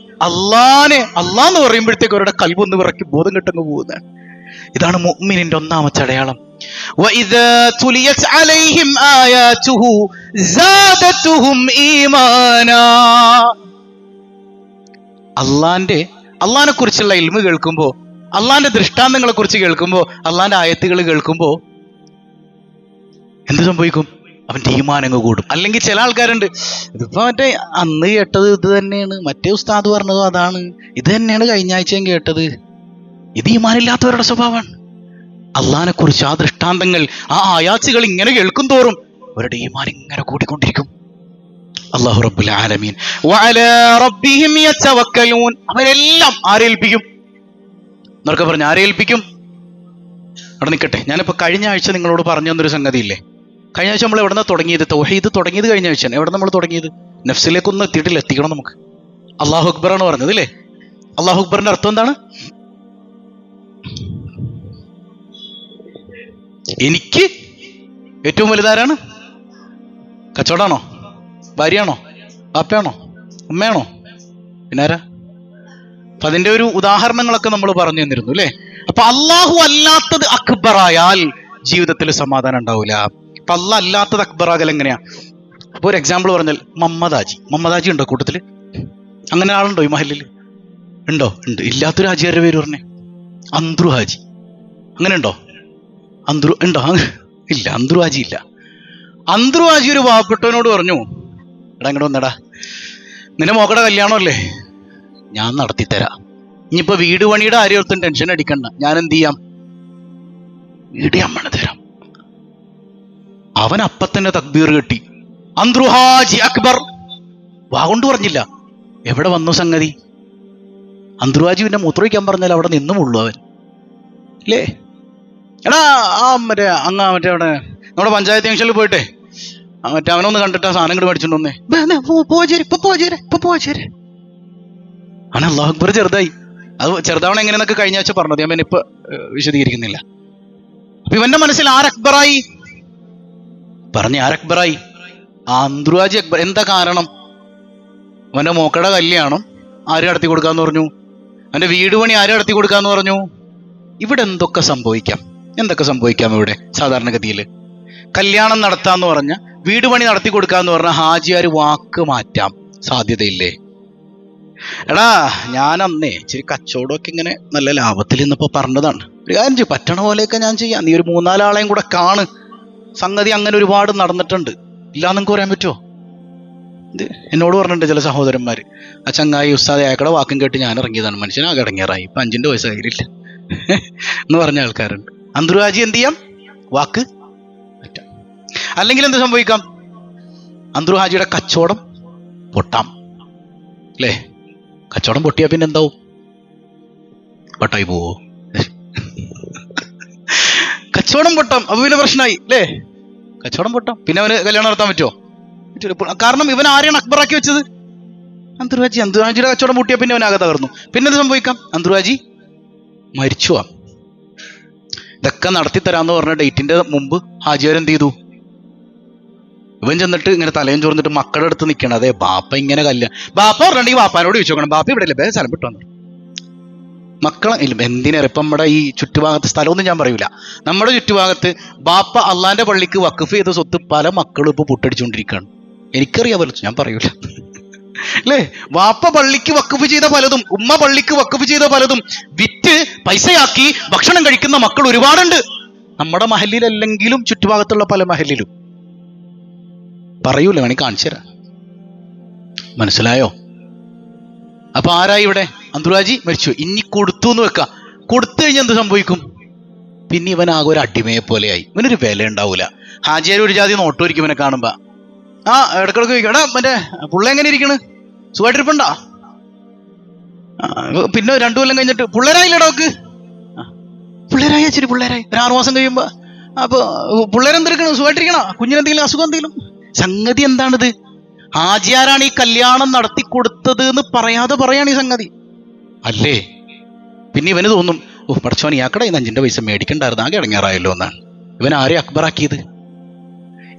അള്ളാന്ന് പറയുമ്പോഴത്തേക്ക് അവരുടെ കൽബൊന്ന് വിറക്കി ബോധം കെട്ടങ്ങ് പോകുന്നതാണ്. ഇതാണ് മുഅ്മിനിന്റെ ഒന്നാമത്തെ അടയാളം. وَإِذَا تُلِيَتْ عَلَيْهِمْ آيَاتُهُ زَادَتْهُمْ إِيمَانًا. അള്ളാഹിനെ കുറിച്ചുള്ള ഇൽമ് കേൾക്കുമ്പോൾ, അള്ളാഹിന്റെ ദൃഷ്ടാന്തങ്ങളെ കുറിച്ച് കേൾക്കുമ്പോൾ, അള്ളാഹിന്റെ ആയത്തുകൾ കേൾക്കുമ്പോൾ എന്ത് സംഭവിക്കും? അവന്റെ ഈമാനങ്ങ് കൂടും. അല്ലെങ്കിൽ ചില ആൾക്കാരുണ്ട്, ഇതിപ്പോ മറ്റേ അന്ന് കേട്ടത് ഇത് തന്നെയാണ്, മറ്റേ ഉസ്താദ് പറഞ്ഞതും അതാണ്, ഇത് തന്നെയാണ് കഴിഞ്ഞ ആഴ്ചയും കേട്ടത്. ഇത് ഈമാനില്ലാത്തവരുടെ സ്വഭാവമാണ്. അള്ളാഹിനെ കുറിച്ച് ആ ദൃഷ്ടാന്തങ്ങൾ, ആ ആയാത്തുകൾ ഇങ്ങനെ കേൾക്കും തോറും അവരുടെ ഈമാൻ ഇങ്ങനെ കൂടിക്കൊണ്ടിരിക്കും. അല്ലാഹു റബ്ബുൽ ആലമീൻ വഅലാ റബ്ബിഹിം യതവക്കലൂൻ. അവരെല്ലാം ആരേൽപ്പിക്കും? എന്നൊക്കെ പറഞ്ഞു, ആരേൽപ്പിക്കും? അവിടെ നിൽക്കട്ടെ. ഞാനിപ്പോ കഴിഞ്ഞ ആഴ്ച നിങ്ങളോട് പറഞ്ഞു തന്നൊരു സംഗതി ഇല്ലേ? കഴിഞ്ഞ ആഴ്ച നമ്മൾ എവിടെ നിന്ന് തുടങ്ങിയത്? തൗഹീദ് തുടങ്ങിയത് കഴിഞ്ഞ ആഴ്ചയാണ്. എവിടെ നമ്മൾ തുടങ്ങിയത്? നഫ്സിലേക്കൊന്നും എത്തിയിട്ടില്ല, എത്തിക്കണം നമുക്ക്. അല്ലാഹു അക്ബർ ആണ് പറഞ്ഞത് അല്ലേ? അല്ലാഹു അക്ബറിന്റെ അർത്ഥം എന്താണ്? എനിക്ക് ഏറ്റവും വലുതാരാണ്? കച്ചവടാണോ? ഭാര്യയാണോ? പാപ്പയാണോ? ഉമ്മയാണോ? പിന്നാരാ? അപ്പൊ അതിന്റെ ഒരു ഉദാഹരണങ്ങളൊക്കെ നമ്മൾ പറഞ്ഞു തന്നിരുന്നു അല്ലേ? അപ്പൊ അള്ളാഹു അല്ലാത്തത് അക്ബറായാൽ ജീവിതത്തിൽ സമാധാനം ഉണ്ടാവില്ല. അപ്പൊ അള്ളാഹ് അല്ലാത്തത് അക്ബറാകൽ എങ്ങനെയാ? അപ്പൊ ഒരു എക്സാമ്പിൾ പറഞ്ഞാൽ മമ്മദാജി ഉണ്ടോ കൂട്ടത്തില്? അങ്ങനെ ആളുണ്ടോ ഈ മഹലിൽ? ഉണ്ടോ? ഉണ്ട്. ഇല്ലാത്തൊരു ഹാജിയാരുടെ പേര് പറഞ്ഞേ. അന്ത്രു ഹാജി. അങ്ങനെ ഉണ്ടോ? അന്ത്രു ഉണ്ടോ? ഇല്ല, അന്ത്രു ഹാജി ഇല്ല. അന്ത്രു ഹാജി ഒരു പാവപ്പെട്ടവനോട് പറഞ്ഞു, എടാ ഇങ്ങോട്ട് വന്നടാ, നിന്റെ മോക്കടെ കല്യാണം അല്ലേ, ഞാൻ നടത്തിത്തരാം. ഇനിയിപ്പോ വീട് പണിയുടെ ആരെയൊരുത്തും ടെൻഷൻ അടിക്കണ്ട, ഞാൻ എന്ത് ചെയ്യാം? വീട് ഞാൻ പണി തരാം. അവൻ അപ്പത്തന്നെ തക്ബീർ കെട്ടി, അന്ത്രു ഹാജി അക്ബർ. വാഗൊണ്ട് പറഞ്ഞില്ല. എവിടെ വന്നു സംഗതി? അന്ത്രു ഹാജി പിന്നെ മൂത്രമൊഴിക്കാൻ പറഞ്ഞാൽ അവിടെ നിന്നുമുള്ളൂ അവൻ അല്ലേ? എടാ മറ്റേ അവിടെ നമ്മുടെ പഞ്ചായത്ത് ജംഗ്ഷനിൽ പോയിട്ടെ മറ്റേ അവനൊന്ന് കണ്ടിട്ട് ആ സാധനം ഇങ്ങോട്ട് മേടിച്ചിട്ടുണ്ടോന്നേ. അവൻ അല്ലാഹു അക്ബർ ചെറുതായി. അത് ചെറുതാവണം എങ്ങനെയെന്നൊക്കെ കഴിഞ്ഞ ആഴ്ച പറഞ്ഞത്, ഞാൻ ഇപ്പൊ വിശദീകരിക്കുന്നില്ല. അപ്പൊ ഇവന്റെ മനസ്സിൽ ആരക്ബറായി? ആരക്ബറായി? അന്ത്രു ഹാജി അക്ബർ. എന്താ കാരണം? അവന്റെ മോക്കടെ കല്യാണം ആര് നടത്തി കൊടുക്കാന്ന് പറഞ്ഞു? അവന്റെ വീട് പണി ആര് നടത്തി കൊടുക്കാന്ന് പറഞ്ഞു? ഇവിടെ എന്തൊക്കെ സംഭവിക്കാം ഇവിടെ സാധാരണഗതിയിൽ? കല്യാണം നടത്താന്ന് പറഞ്ഞ, വീട് പണി നടത്തി കൊടുക്കാന്ന് പറഞ്ഞ ഹാജിയാർ വാക്ക് മാറ്റാം സാധ്യതയില്ലേ? എടാ ഞാൻ അന്നേ ഇച്ചിരി കച്ചവടമൊക്കെ ഇങ്ങനെ നല്ല ലാഭത്തിൽ ഇന്നിപ്പോ പറഞ്ഞതാണ്, ഒരു കാര്യം ചെയ്യും, പറ്റണ പോലെയൊക്കെ ഞാൻ ചെയ്യാം, നീ ഒരു 3-4 ആളെയും കൂടെ കാണ്. സംഗതി അങ്ങനെ ഒരുപാട് നടന്നിട്ടുണ്ട്, ഇല്ലാന്ന് നിങ്ങൾക്ക് പറയാൻ പറ്റുമോ? ഇത് എന്നോട് പറഞ്ഞിട്ടുണ്ട് ചില സഹോദരന്മാര്, ആ ചങ്ങായി ഉസ്താദ് അയാക്കടെ വാക്കും കേട്ട് ഞാൻ ഇറങ്ങിയതാണ്, മനുഷ്യനാകെ ഇറങ്ങിയറായി, ഇപ്പൊ 5 പൈസ കയ്യിലില്ല എന്ന് പറഞ്ഞ ആൾക്കാരുണ്ട്. അന്ത്രു ഹാജി എന്ത് ചെയ്യാം? വാക്ക് മാറ്റാം. അല്ലെങ്കിൽ എന്ത് സംഭവിക്കാം? അന്ത്രു ഹാജിയുടെ കച്ചവടം പൊട്ടാം അല്ലേ? കച്ചവടം പൊട്ടിയാ പിന്നെ എന്താവും? വട്ടായി പോവോ? കച്ചവടം പൊട്ടാം, അപ്പൊ പിന്നെ പ്രശ്നമായി അല്ലേ? കച്ചവടം പൊട്ടാം, പിന്നെ അവന് കല്യാണം നടത്താൻ പറ്റുമോ? കാരണം ഇവൻ ആരെയാണ് അക്ബറാക്കി വെച്ചത്? അന്ത്രു ഹാജിയുടെ കച്ചവടം പൊട്ടിയാ പിന്നെ അവനാകെ തകർന്നു. പിന്നെ എന്ത് സംഭവിക്കാം? അന്ത്രു ഹാജി മരിച്ചു പോവാം. ഇതൊക്കെ നടത്തി തരാന്ന് പറഞ്ഞ ഡേറ്റിന്റെ മുമ്പ് ഹാജിയാരെന്ത് ചെയ്തു? ഇവൻ ചെന്നിട്ട് ഇങ്ങനെ തലയും ചോർന്നിട്ട് മക്കളുടെ അടുത്ത് നിൽക്കണം. അതെ ബാപ്പ ഇങ്ങനെ ബാപ്പ പറഞ്ഞിട്ടുണ്ടെങ്കിൽ ബാപ്പാനോട് ചോദിച്ചു നോക്കണം, ബാപ്പ ഇവിടെ അല്ലേ, സ്ഥലം വിട്ടു വന്നു. മക്കളെ എന്തിനേറെ ഇപ്പം നമ്മുടെ ഈ ചുറ്റുഭാഗത്ത് സ്ഥലമൊന്നും ഞാൻ പറയൂല. നമ്മുടെ ചുറ്റുഭാഗത്ത് ബാപ്പ അള്ളാന്റെ പള്ളിക്ക് വഖഫ് ചെയ്ത സ്വത്ത് പല മക്കളും ഇപ്പൊ പൊട്ടടിച്ചുകൊണ്ടിരിക്കുകയാണ്. എനിക്കറിയാമല്ലോ, ഞാൻ പറയൂല അല്ലേ. വാപ്പ പള്ളിക്ക് വഖഫ് ചെയ്ത പലതും, ഉമ്മ പള്ളിക്ക് വഖഫ് ചെയ്ത പലതും വിറ്റ് പൈസയാക്കി ഭക്ഷണം കഴിക്കുന്ന മക്കൾ ഒരുപാടുണ്ട്. നമ്മുടെ മഹലിലല്ലെങ്കിലും ചുറ്റുഭാഗത്തുള്ള പല മഹലിലും. പറയൂല, വേണമെങ്കിൽ കാണിച്ചു തരാം. മനസ്സിലായോ? അപ്പൊ ആരായി ഇവിടെ? അന്തൂറാജി മരിച്ചു, ഇനി കൊടുത്തു എന്ന് വെക്കാം. കൊടുത്തു കഴിഞ്ഞാൽ എന്ത് സംഭവിക്കും? പിന്നെ ഇവനാകെ ഒരു അടിമയെ പോലെയായി, ഇവനൊരു വില ഉണ്ടാവൂല. ഹാജിയാർ ഒരു ജാതി നോട്ടോരിക്കും ഇവനെ കാണുമ്പോ. ഇടക്കിടക്ക് ചോദിക്കും, എടാ മറ്റേ പുള്ള എങ്ങനെ ഇരിക്കണ്, സുഖമായിട്ടിരിപ്പണ്ടാ? പിന്നെ 2 കൊല്ലം കഴിഞ്ഞിട്ട് പിള്ളേരായില്ലടാ നോക്ക്. പിള്ളേരായി അച്ഛരി, പിള്ളേരായി ഒരു 6 മാസം കഴിയുമ്പോ അപ്പൊ പിള്ളേരെന്തെടുക്കണം, സുഖമായിട്ടിരിക്കണ, കുഞ്ഞിനെന്തെങ്കിലും അസുഖം എന്തെങ്കിലും? സംഗതി എന്താണിത്? ഹാജിയാരാണ് ഈ കല്യാണം നടത്തി കൊടുത്തത് എന്ന് പറയാതെ പറയാണ് ഈ സംഗതി അല്ലേ. പിന്നെ ഇവന് തോന്നും, പടച്ചോൻ ഇയാക്കടെ 5 പൈസ മേടിക്കണ്ടായിരുന്നു, ആകെ ഇടങ്ങാറായല്ലോ എന്നാണ്. ഇവൻ ആരെ അക്ബറാക്കിയത്?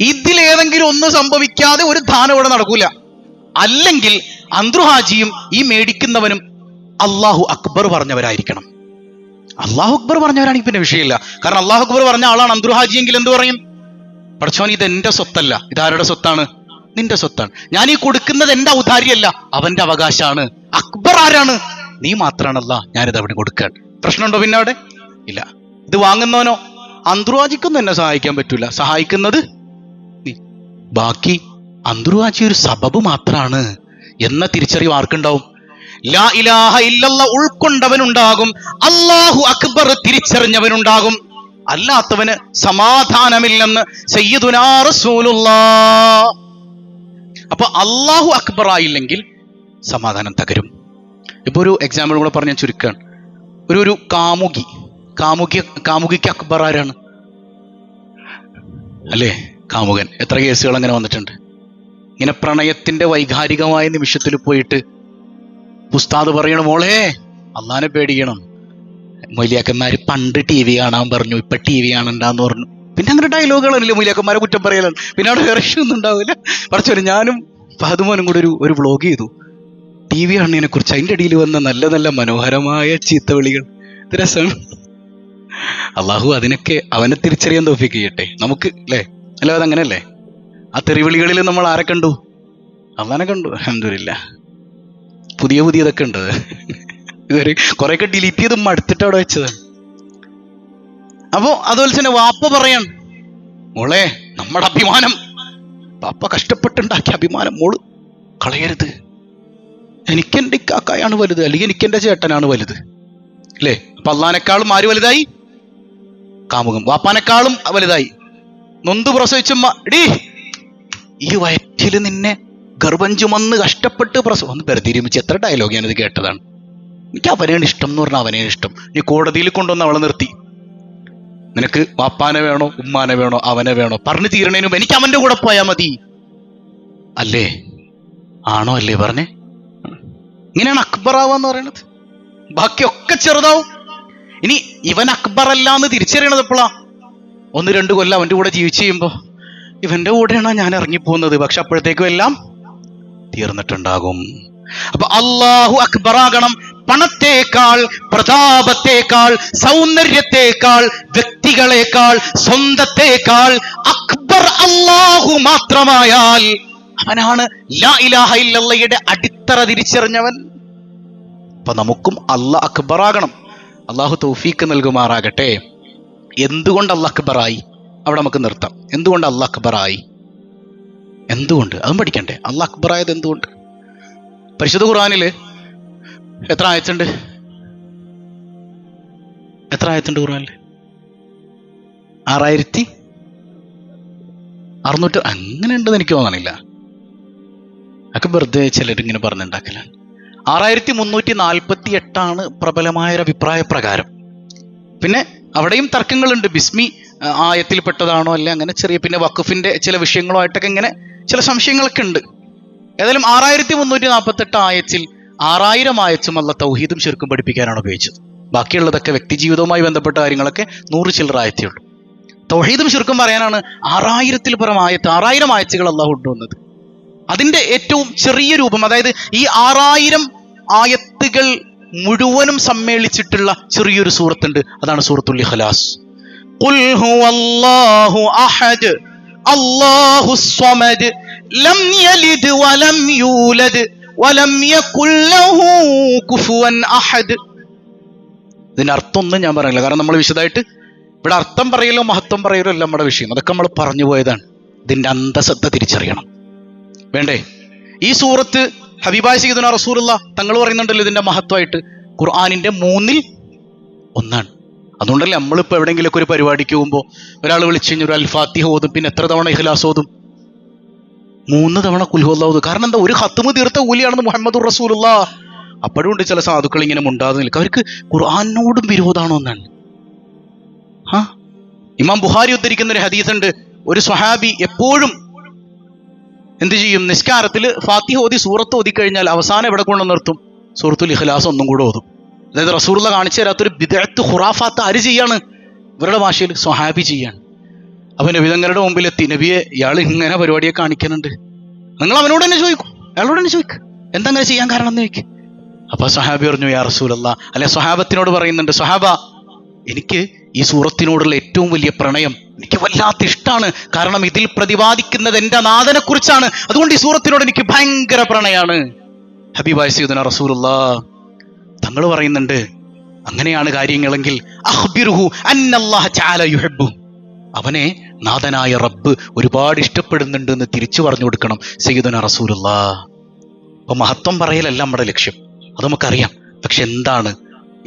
ഇതിലേതെങ്കിലും ഒന്നും സംഭവിക്കാതെ ഒരു ദാനം ഇവിടെ നടക്കൂല. അല്ലെങ്കിൽ അന്തർഹാജിയും ഈ മേടിക്കുന്നവനും അള്ളാഹു അക്ബർ പറഞ്ഞവരായിരിക്കണം. അള്ളാഹു അക്ബർ പറഞ്ഞവരാണെങ്കിൽ പിന്നെ വിഷയമില്ല. കാരണം അള്ളാഹു അക്ബർ പറഞ്ഞ ആളാണ് അന്തർഹാജി എങ്കിൽ എന്ത് പറയും? പടച്ചോൻ ഇത് എന്റെ സ്വത്തല്ല, ഇതാരുടെ സ്വത്താണ്? നിന്റെ സ്വത്താണ്. ഞാൻ ഈ കൊടുക്കുന്നത് എന്റെ ഔദാര്യമല്ല, അവന്റെ അവകാശമാണ്. അക്ബർ ആരാണ്? നീ മാത്രമാണല്ല, ഞാനിത് അവിടെ കൊടുക്കാൻ. പ്രശ്നമുണ്ടോ പിന്നെ അവിടെ? ഇല്ല. ഇത് വാങ്ങുന്നവനോ? അന്തർവാജിക്കൊന്നും എന്നെ സഹായിക്കാൻ പറ്റൂല, സഹായിക്കുന്നത് നീ. ബാക്കി അന്തർവാജി ഒരു സബബ് മാത്രാണ് എന്ന തിരിച്ചറിവ് ആർക്കുണ്ടാവും? ലാ ഇലാഹ ഇല്ലല്ലാഹ് ഉൾക്കൊണ്ടവനുണ്ടാകും, അല്ലാഹു അക്ബർ തിരിച്ചറിഞ്ഞവനുണ്ടാകും. അല്ലാത്തവന് സമാധാനമില്ലെന്ന് സയ്യിദുനാ റസൂലുള്ളാഹ്. അപ്പൊ അല്ലാഹു അക്ബർ ആയില്ലെങ്കിൽ സമാധാനം തകരും. ഇപ്പൊ ഒരു എക്സാമ്പിൾ കൂടെ പറഞ്ഞ ചുരുക്കാണ്. ഒരു കാമുകിക്ക് അക്ബർ ആരാണ്? അല്ലേ, കാമുകൻ. എത്ര കേസുകൾ അങ്ങനെ വന്നിട്ടുണ്ട്. ഇങ്ങനെ പ്രണയത്തിന്റെ വൈകാരികമായ നിമിഷത്തിൽ പോയിട്ട് ഉസ്താദ് പറയണം, മോളെ അള്ളാനെ പേടിക്കണം, മൊയ്ലിയാക്കന്മാര് പണ്ട് TV കാണാൻ പറഞ്ഞു, ഇപ്പൊ TV കാണണ്ടാന്ന് പറഞ്ഞു. പിന്നെ അങ്ങനെ ഡയലോഗുകളല്ലേ, മൊയ്ലിയാക്കന്മാരെ കുറ്റം പറയലാണ്. പിന്നെ അവിടെ വേറെ ഒന്നും ഉണ്ടാവില്ല. പറഞ്ഞു, ഞാനും ഫഹദുമോനും കൂടെ ഒരു വ്ളോഗ് ചെയ്തു TV കാണുന്നതിനെ കുറിച്ച്. അതിൻ്റെ ഇടയിൽ വന്ന നല്ല നല്ല മനോഹരമായ ചീത്തവിളികൾ. ഇത് രസമാണ്. അള്ളാഹു അതിനൊക്കെ അവനെ തിരിച്ചറിയാൻ തൗഫീഖ് ചെയ്യട്ടെ നമുക്ക്, അല്ലേ? അല്ല, അതങ്ങനെയല്ലേ? ആ തെറിവിളികളിൽ നമ്മൾ ആരെ കണ്ടു? അള്ളാനെ കണ്ടു. അൽഹംദുലില്ലാഹ്. പുതിയതൊക്കെ ഉണ്ട്. ഇതുവരെ കുറെയൊക്കെ ഡിലീറ്റ് ചെയ്ത് മടുത്തിട്ട് അവിടെ വെച്ചത്. അപ്പോ അതുപോലെ തന്നെ വാപ്പ പറയാൻ, മോളെ നമ്മുടെ അഭിമാനം, പാപ്പ കഷ്ടപ്പെട്ടുണ്ടാക്കിയ അഭിമാനം മോള് കളയരുത്. എനിക്കെന്റെ കാക്കയാണ് വലുത്, അല്ലെങ്കിൽ എനിക്കെന്റെ ചേട്ടനാണ് വലുത്, അല്ലേ? അപ്പൊ അള്ളാനേക്കാളും ആര് വലുതായി? കാമുകം. വാപ്പാനേക്കാളും വലുതായി. നൊന്ത് പ്രസവിച്ചമ്മ, എടീ ഈ വയറ്റില് നിന്നെ ഗർഭം ചുമന്ന് കഷ്ടപ്പെട്ട് പ്രസവം ഒന്ന് പെരുതിരിമിച്ച്. എത്ര ഡയലോഗ് ഞാനിത് കേട്ടതാണ്. എനിക്ക് അവനെയാണ് ഇഷ്ടം എന്ന് പറഞ്ഞാൽ അവനെയാണ് ഇഷ്ടം. നീ കോടതിയിൽ കൊണ്ടുവന്ന് അവളെ നിർത്തി, നിനക്ക് വാപ്പാനെ വേണോ ഉമ്മാനെ വേണോ അവനെ വേണോ പറഞ്ഞു തീരണേനും എനിക്ക് അവന്റെ കൂടെ പോയാൽ മതി, അല്ലേ? ആണോ അല്ലേ പറഞ്ഞേ? ഇങ്ങനെയാണ് അക്ബറാവാന്ന് പറയുന്നത്. ബാക്കിയൊക്കെ ചെറുതാവും. ഇനി ഇവൻ അക്ബർ അല്ല എന്ന് തിരിച്ചറിയണത് എപ്പോഴാ? 1-2 കൊല്ലം അവന്റെ കൂടെ ജീവിച്ചു കഴിയുമ്പോ ഇവന്റെ കൂടെയാണ് ഞാൻ ഇറങ്ങിപ്പോകുന്നത്. പക്ഷെ അപ്പോഴത്തേക്കും എല്ലാം തീർന്നിട്ടുണ്ടാകും. അപ്പൊ അല്ലാഹു അക്ബറാകണം. പണത്തേക്കാൾ, പ്രതാപത്തേക്കാൾ, സൗന്ദര്യത്തേക്കാൾ, വ്യക്തികളെക്കാൾ, സ്വന്തത്തേക്കാൾ അക്ബർ അല്ലാഹു മാത്രമായാൽ അവനാണ് ലാ ഇലാഹ ഇല്ലല്ലാഹയുടെ അടിത്തറ തിരിച്ചറിഞ്ഞവൻ. അപ്പൊ നമുക്കും അല്ലാഹ് അക്ബറാകണം. അള്ളാഹു തൗഫീക്ക് നൽകുമാറാകട്ടെ. എന്തുകൊണ്ട് അല്ലാഹ് അക്ബറായി? അവിടെ നമുക്ക് നിർത്താം. എന്തുകൊണ്ട് അല്ലാഹ് അക്ബറായി? എന്തുകൊണ്ട്? അതും പഠിക്കണ്ടേ? അല്ലാഹ് അക്ബറായത് എന്തുകൊണ്ട്? പരിശുദ്ധ ഖുർആനില് എത്ര ആയത്തുണ്ട്? ഖുർആനില്? 6600 അങ്ങനെ ഉണ്ടെന്ന് എനിക്ക് തോന്നണില്ല. ഒക്കെ വെറുതെ ചിലരിങ്ങനെ പറഞ്ഞുണ്ടാക്കലാണ്. 6348 പ്രബലമായ ഒരു അഭിപ്രായ പ്രകാരം. പിന്നെ അവിടെയും തർക്കങ്ങളുണ്ട്. ബിസ്മി ആയത്തിൽപ്പെട്ടതാണോ അല്ലെ, അങ്ങനെ ചെറിയ പിന്നെ വഖഫിന്റെ ചില വിഷയങ്ങളുമായിട്ടൊക്കെ ഇങ്ങനെ ചില സംശയങ്ങളൊക്കെ ഉണ്ട്. ഏതായാലും 6348 ആയത്തിൽ 6000 ആയത്തും അല്ല തൗഹീദും ശിർക്കും പഠിപ്പിക്കാനാണ് ഉപയോഗിച്ചത്. ബാക്കിയുള്ളതൊക്കെ വ്യക്തി ജീവിതവുമായി ബന്ധപ്പെട്ട കാര്യങ്ങളൊക്കെ 100 ചില്ലറ ആയത്തേ ഉള്ളൂ. തൗഹീദും ശിർക്കും പറയാനാണ് 6000-ൽ പരം ആയത്ത്, 6000 ആയത്തുകൾ അല്ലാഹു കൊണ്ടുവന്നത്. അതിന്റെ ഏറ്റവും ചെറിയ രൂപം, അതായത് ഈ 6000 ആയത്തുകൾ മുഴുവനും സമ്മേളിച്ചിട്ടുള്ള ചെറിയൊരു സൂറത്തുണ്ട്, അതാണ് സൂറത്തുൽ ഇഖ്ലാസ്. ഖുൽ ഹുവല്ലാഹു അഹദ് അല്ലാഹുസ് സ്വമദ് ലം യലിദ് വലം യൂലദ് വലം യകുൽ ലഹു കുഫുവൻ അഹദ്. ഇതിന്റെ അർത്ഥമൊന്നും ഞാൻ പറയില്ല, കാരണം നമ്മൾ വിശദമായിട്ട് ഇവിടെ അർത്ഥം പറയലോ മഹത്വം പറയലോ അല്ല നമ്മുടെ വിഷയം, അതൊക്കെ നമ്മൾ പറഞ്ഞു പോയതാണ്. ഇതിന്റെ അന്തസത്ത തിരിച്ചറിയണം വേണ്ടേ? ഈ സൂറത്ത് ഹബീബായ സയ്യിദുനാ റസൂലുള്ളാഹ് തങ്ങൾ പറയുന്നുണ്ടല്ലോ ഇതിന്റെ മഹത്വമായിട്ട്, ഖുർആനിന്റെ 1/3. അതുകൊണ്ടല്ലേ നമ്മളിപ്പോൾ എവിടെയെങ്കിലുമൊക്കെ ഒരു പരിപാടിക്ക് പോകുമ്പോൾ ഒരാൾ വിളിച്ചു കഴിഞ്ഞാൽ ഒരു അൽ-ഫാത്തിഹ ഓതും, പിന്നെ എത്ര തവണ ഇഖ്ലാസ് ഓതും? 3 തവണ ഖുൽ ഹുവല്ലാഹു ഓതും. കാരണം എന്താ? ഒരു ഖത്മ് തീർത്ത കൂലിയാണെന്ന് മുഹമ്മദുർ റസൂലുള്ളാഹ്. അപ്പോഴും ഉണ്ട് ചില സാധുക്കൾ ഇങ്ങനെ മുണ്ടാതെ നിൽക്കുക, അവർക്ക് ഖുർആനോടും വിരോധാണോ എന്നാണ്. ഇമാം ബുഖാരി ഉദ്ധരിക്കുന്ന ഒരു ഹദീസ് ഉണ്ട്, ഒരു സ്വഹാബി എപ്പോഴും എന്ത് ചെയ്യും? നിസ്കാരത്തിൽ ഫാത്തിഹ ഓതി സൂറത്ത് ഓതി കഴിഞ്ഞാൽ അവസാനം എവിടെ കൊണ്ട് നിർത്തും? സൂറത്തുൽ ഇഖ്ലാസ് ഒന്നും കൂടെ ഓതും. അതായത് റസൂലുള്ള കാണിച്ചു തരാത്തൊരു ബിദ്അത്ത് ഖുറാഫാത്ത് ആര് ചെയ്യാണ്? ഇവരുടെ ഭാഷയിൽ സ്വഹാബി ചെയ്യാണ്. അപ്പൊ നബി തങ്ങളുടെ മുമ്പിലെത്തി, നബിയെ ഇയാൾ ഇങ്ങനെ പരിപാടിയെ കാണിക്കുന്നുണ്ട്, നിങ്ങൾ അവനോട് തന്നെ ചോദിക്കും, അയാളോട് തന്നെ ചോദിക്കും എന്താ അങ്ങനെ ചെയ്യാൻ കാരണം എന്ന് ചോദിക്കും. അപ്പൊ സ്വഹാബി പറഞ്ഞു, യാ റസൂലല്ലാഹ്, അല്ലെ സ്വഹാബത്തിനോട് പറയുന്നുണ്ട്, സ്വഹാബ എനിക്ക് ഈ സൂറത്തിനോടുള്ള ഏറ്റവും വലിയ പ്രണയം, എനിക്ക് വല്ലാത്ത ഇഷ്ടമാണ്, കാരണം ഇതിൽ പ്രതിപാദിക്കുന്നത് എൻ്റെ നാഥനെ കുറിച്ചാണ്, അതുകൊണ്ട് ഈ സൂറത്തിനോട് എനിക്ക് ഭയങ്കര പ്രണയാണ്. ഹബീബായ സയ്യിദുനാ റസൂലുള്ളാഹ് തങ്ങൾ പറയുന്നുണ്ട്, അങ്ങനെയാണ് കാര്യങ്ങളെങ്കിൽ അഖ്ബിറുഹു അന്നല്ലാഹ തആല യുഹിബ്ബു, അവനെ നാഥനായ റബ്ബ് ഒരുപാട് ഇഷ്ടപ്പെടുന്നുണ്ട് എന്ന് തിരിച്ചു പറഞ്ഞു കൊടുക്കണം സയ്യിദുനാ റസൂലുള്ളാഹ്. അപ്പൊ മഹത്വം പറയലല്ല നമ്മുടെ ലക്ഷ്യം, അത് നമുക്കറിയാം. പക്ഷെ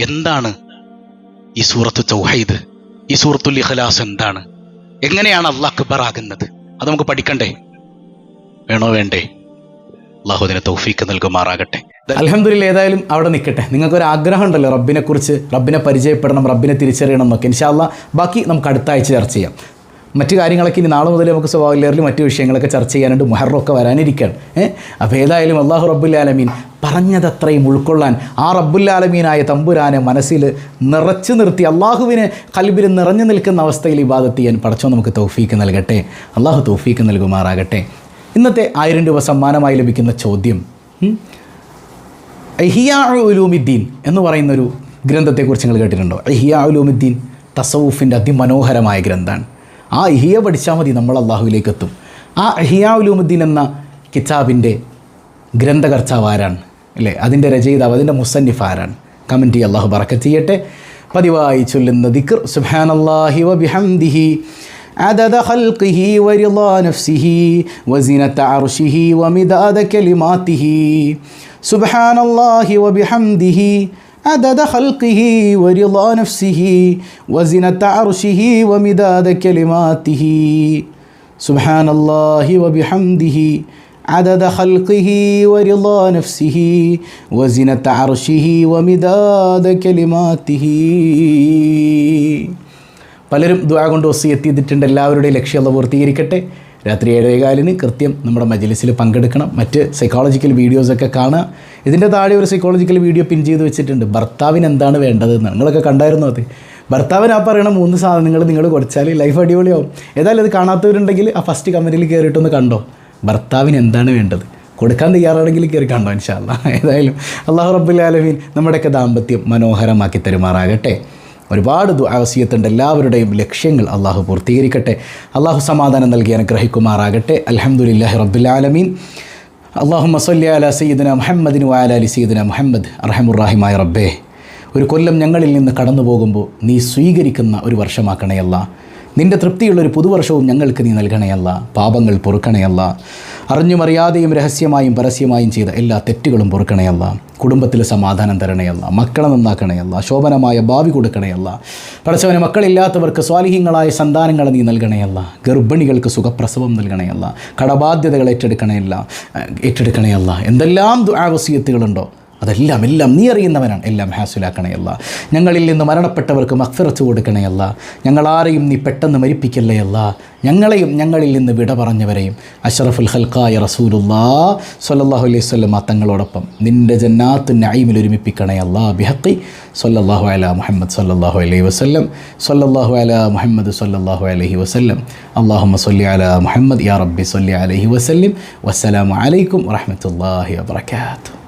എന്താണ് ഈ സൂറത്തു തൗഹീദ്, ഈ സൂറത്തുൽ ഇഖ്ലാസ് എന്താണ്? എങ്ങനെയാണ് അല്ലാഹ് അക്ബർ ആകുന്നത്? അത് നമുക്ക് പഠിക്കണ്ടേ? വേണോ വേണ്ടേ? അല്ലാഹു അതിന് തൗഫീഖ് നൽകുമാറാകട്ടെ. അൽഹംദുലില്ലാഹ്, ഏതായാലും അവിടെ നിൽക്കട്ടെ. നിങ്ങൾക്കൊരു ആഗ്രഹം ഉണ്ടല്ലോ റബ്ബിനെ കുറിച്ച്, റബ്ബിനെ പരിചയപ്പെടണം, റബ്ബിനെ തിരിച്ചറിയണം എന്നൊക്കെ. ഇൻഷാ അല്ലാഹ് ബാക്കി നമുക്ക് അടുത്ത ആഴ്ച ചർച്ച ചെയ്യാം. മറ്റു കാര്യങ്ങളൊക്കെ ഇനി നാളെ മുതൽ നമുക്ക് സ്വാഭാവികമായിട്ടും മറ്റു വിഷയങ്ങളൊക്കെ ചർച്ച ചെയ്യാനുണ്ട്, മുഹറമൊക്കെ വരാനിരിക്കുകയാണ്. അപ്പോൾ ഏതായാലും അല്ലാഹു റബ്ബുൽ ആലമീൻ പറഞ്ഞതത്രയും ഉൾക്കൊള്ളാൻ ആ റബ്ബുൽ ആലമീനായ തമ്പുരാനെ മനസ്സിൽ നിറച്ചു നിർത്തി അള്ളാഹുവിനെ ഖൽബിൽ നിറഞ്ഞു നിൽക്കുന്ന അവസ്ഥയിൽ ഇബാദത്ത് ചെയ്യാൻ പടച്ചോൻ നമുക്ക് തൗഫീക്ക് നൽകട്ടെ. അള്ളാഹു തൗഫീക്ക് നൽകുമാറാകട്ടെ. ഇന്നത്തെ 1000 രൂപ സമ്മാനമായി ലഭിക്കുന്ന ചോദ്യം, ഇഹ്യാ ഉലൂമിദ്ദീൻ എന്ന് പറയുന്നൊരു ഗ്രന്ഥത്തെക്കുറിച്ച് നിങ്ങൾ കേട്ടിട്ടുണ്ടോ? ഇഹ്യാ ഉലൂമിദ്ദീൻ തസവുഫിൻ്റെ അതിമനോഹരമായ ഗ്രന്ഥമാണ്. ആ ഇഹിയ പഠിച്ചാൽ മതി, നമ്മൾ അള്ളാഹുവിലേക്ക് എത്തും. ആ ഇഹ്യാ ഉലൂമുദ്ദീൻ എന്ന കിതാബിൻ്റെ ഗ്രന്ഥകർത്താവ് ആരാണ് അല്ലേ? അതിൻ്റെ രചയിതാവ്, അതിൻ്റെ മുസന്നിഫ് ആരാണ്? കമൻറ്റ് ചെയ്യുക. അള്ളാഹു ബറക്കത്ത് ചെയ്യട്ടെ. പതിവായി ചൊല്ലുന്ന ദിക്ർ സുബ്ഹാനല്ലാഹി വബിഹംദിഹി عدد خلقه ورضا نفسه وزنة عرشه ومداد كلماته سبحان الله وبحمده عدد خلقه ورضا نفسه وزنة عرشه ومداد كلماته سبحان الله وبحمده عدد خلقه ورضا نفسه وزنة عرشه ومداد كلماته. പലരും ദുആ കൊണ്ട് വസിയത്ത് ചെയ്തിട്ടുണ്ട്. എല്ലാവരുടെയും ലക്ഷ്യം അല്ലാഹു പൂർത്തീകരിക്കട്ടെ. രാത്രി 7:15 കൃത്യം നമ്മുടെ മജ്‌ലിസിൽ പങ്കെടുക്കണം. മറ്റ് സൈക്കോളജിക്കൽ വീഡിയോസൊക്കെ കാണുക. ഇതിൻ്റെ താഴെ ഒരു സൈക്കോളജിക്കൽ വീഡിയോ പിൻ ചെയ്ത് വെച്ചിട്ടുണ്ട്, ഭർത്താവിന് എന്താണ് വേണ്ടതെന്ന്. നിങ്ങളൊക്കെ കണ്ടായിരുന്നു അത്? ഭർത്താവിന് ആ പറയണ 3 സാധനങ്ങൾ നിങ്ങൾ കൊടുത്താൽ ലൈഫ് അടിപൊളിയാവും. ഏതായാലും അത് കാണാത്തവരുണ്ടെങ്കിൽ ആ ഫസ്റ്റ് കമൻറ്റിൽ കയറിയിട്ടൊന്ന് കണ്ടോ, ഭർത്താവിന് എന്താണ് വേണ്ടത്. കൊടുക്കാൻ തയ്യാറാണെങ്കിൽ കയറി കണ്ടോ ഇൻഷാ അല്ലാഹ്. ഏതായാലും അല്ലാഹു റബ്ബുൽ ആലമീൻ നമ്മുടെയൊക്കെ ദാമ്പത്യം മനോഹരമാക്കി തരുമാറാകട്ടെ. ഒരുപാട് ദുആ വസിയത്തുണ്ട്. എല്ലാവരുടെയും ലക്ഷ്യങ്ങൾ അള്ളാഹു പൂർത്തീകരിക്കട്ടെ. അള്ളാഹു സമാധാനം നൽകി അനുഗ്രഹിക്കുമാറാകട്ടെ. അൽഹംദുലില്ലാഹി റബ്ബിൽ ആലമീൻ. അല്ലാഹുമ്മ സ്വല്ലി അലാ സയ്യിദിനാ മുഹമ്മദിൻ വഅലാ അലി സയ്യിദിനാ മുഹമ്മദ്. അർഹമുർ റഹീമായ റബ്ബേ, ഒരു കൊല്ലം ഞങ്ങളിൽ നിന്ന് കടന്നു പോകുമ്പോൾ നീ സ്വീകരിക്കുന്ന ഒരു വർഷമാക്കണയല്ല. നിൻ്റെ തൃപ്തിയുള്ളൊരു പുതുവർഷവും ഞങ്ങൾക്ക് നീ നൽകണയല്ല. പാപങ്ങൾ പൊറുക്കണയല്ല. അറിഞ്ഞുമറിയാതെയും രഹസ്യമായും പരസ്യമായും ചെയ്ത എല്ലാ തെറ്റുകളും പൊറുക്കണയല്ല. കുടുംബത്തിൽ സമാധാനം തരണയല്ല. മക്കളെ നന്നാക്കണയല്ല. ശോഭനമായ ഭാവി കൊടുക്കണയല്ല. പടച്ചവനെ, മക്കളില്ലാത്തവർക്ക് സ്വാലിഹീങ്ങളായ സന്താനങ്ങളെ നീ നൽകണയല്ല. ഗർഭിണികൾക്ക് സുഖപ്രസവം നൽകണയല്ല. കടബാധ്യതകൾ ഏറ്റെടുക്കണയല്ല. എന്തെല്ലാം ദുആ വസിയത്തുകളുണ്ടോ എല്ലാം നീ അറിയുന്നവനാണ്. എല്ലാം ഹാസിലാക്കണയല്ല. ഞങ്ങളിൽ നിന്ന് മരണപ്പെട്ടവർക്ക് മഗ്ഫിറത്ത് കൊടുക്കണയല്ല. ഞങ്ങളാരെയും നീ പെട്ടെന്ന് മരിപ്പിക്കല്ലയല്ല. ഞങ്ങളെയും ഞങ്ങളിൽ നിന്ന് വിട പറഞ്ഞവരെയും അഷ്റഫുൽ ഖൽഖായ റസൂലുള്ളാഹി സ്വല്ലല്ലാഹു അലൈഹി വസല്ലം തങ്ങളോടൊപ്പം നിൻ്റെ ജന്നാത്തുൻ നഈമിൽ ഒരുമിപ്പിക്കണയല്ല. ബിഹഖി സ്വല്ലല്ലാഹു അലാ മുഹമ്മദ് സ്വല്ലല്ലാഹു അലൈഹി വസല്ലം സ്വല്ലല്ലാഹു അലാ മുഹമ്മദ് സ്വല്ലല്ലാഹു അലൈഹി വസല്ലം. അല്ലാഹുമ്മ സ്വല്ലി അലാ മുഹമ്മദ് യാ റബ്ബി സ്വല്ലി അലൈഹി വസല്ലം. വസ്സലാമു അലൈക്കും വറഹ്മത്തുള്ളാഹി വബറകാതുഹു.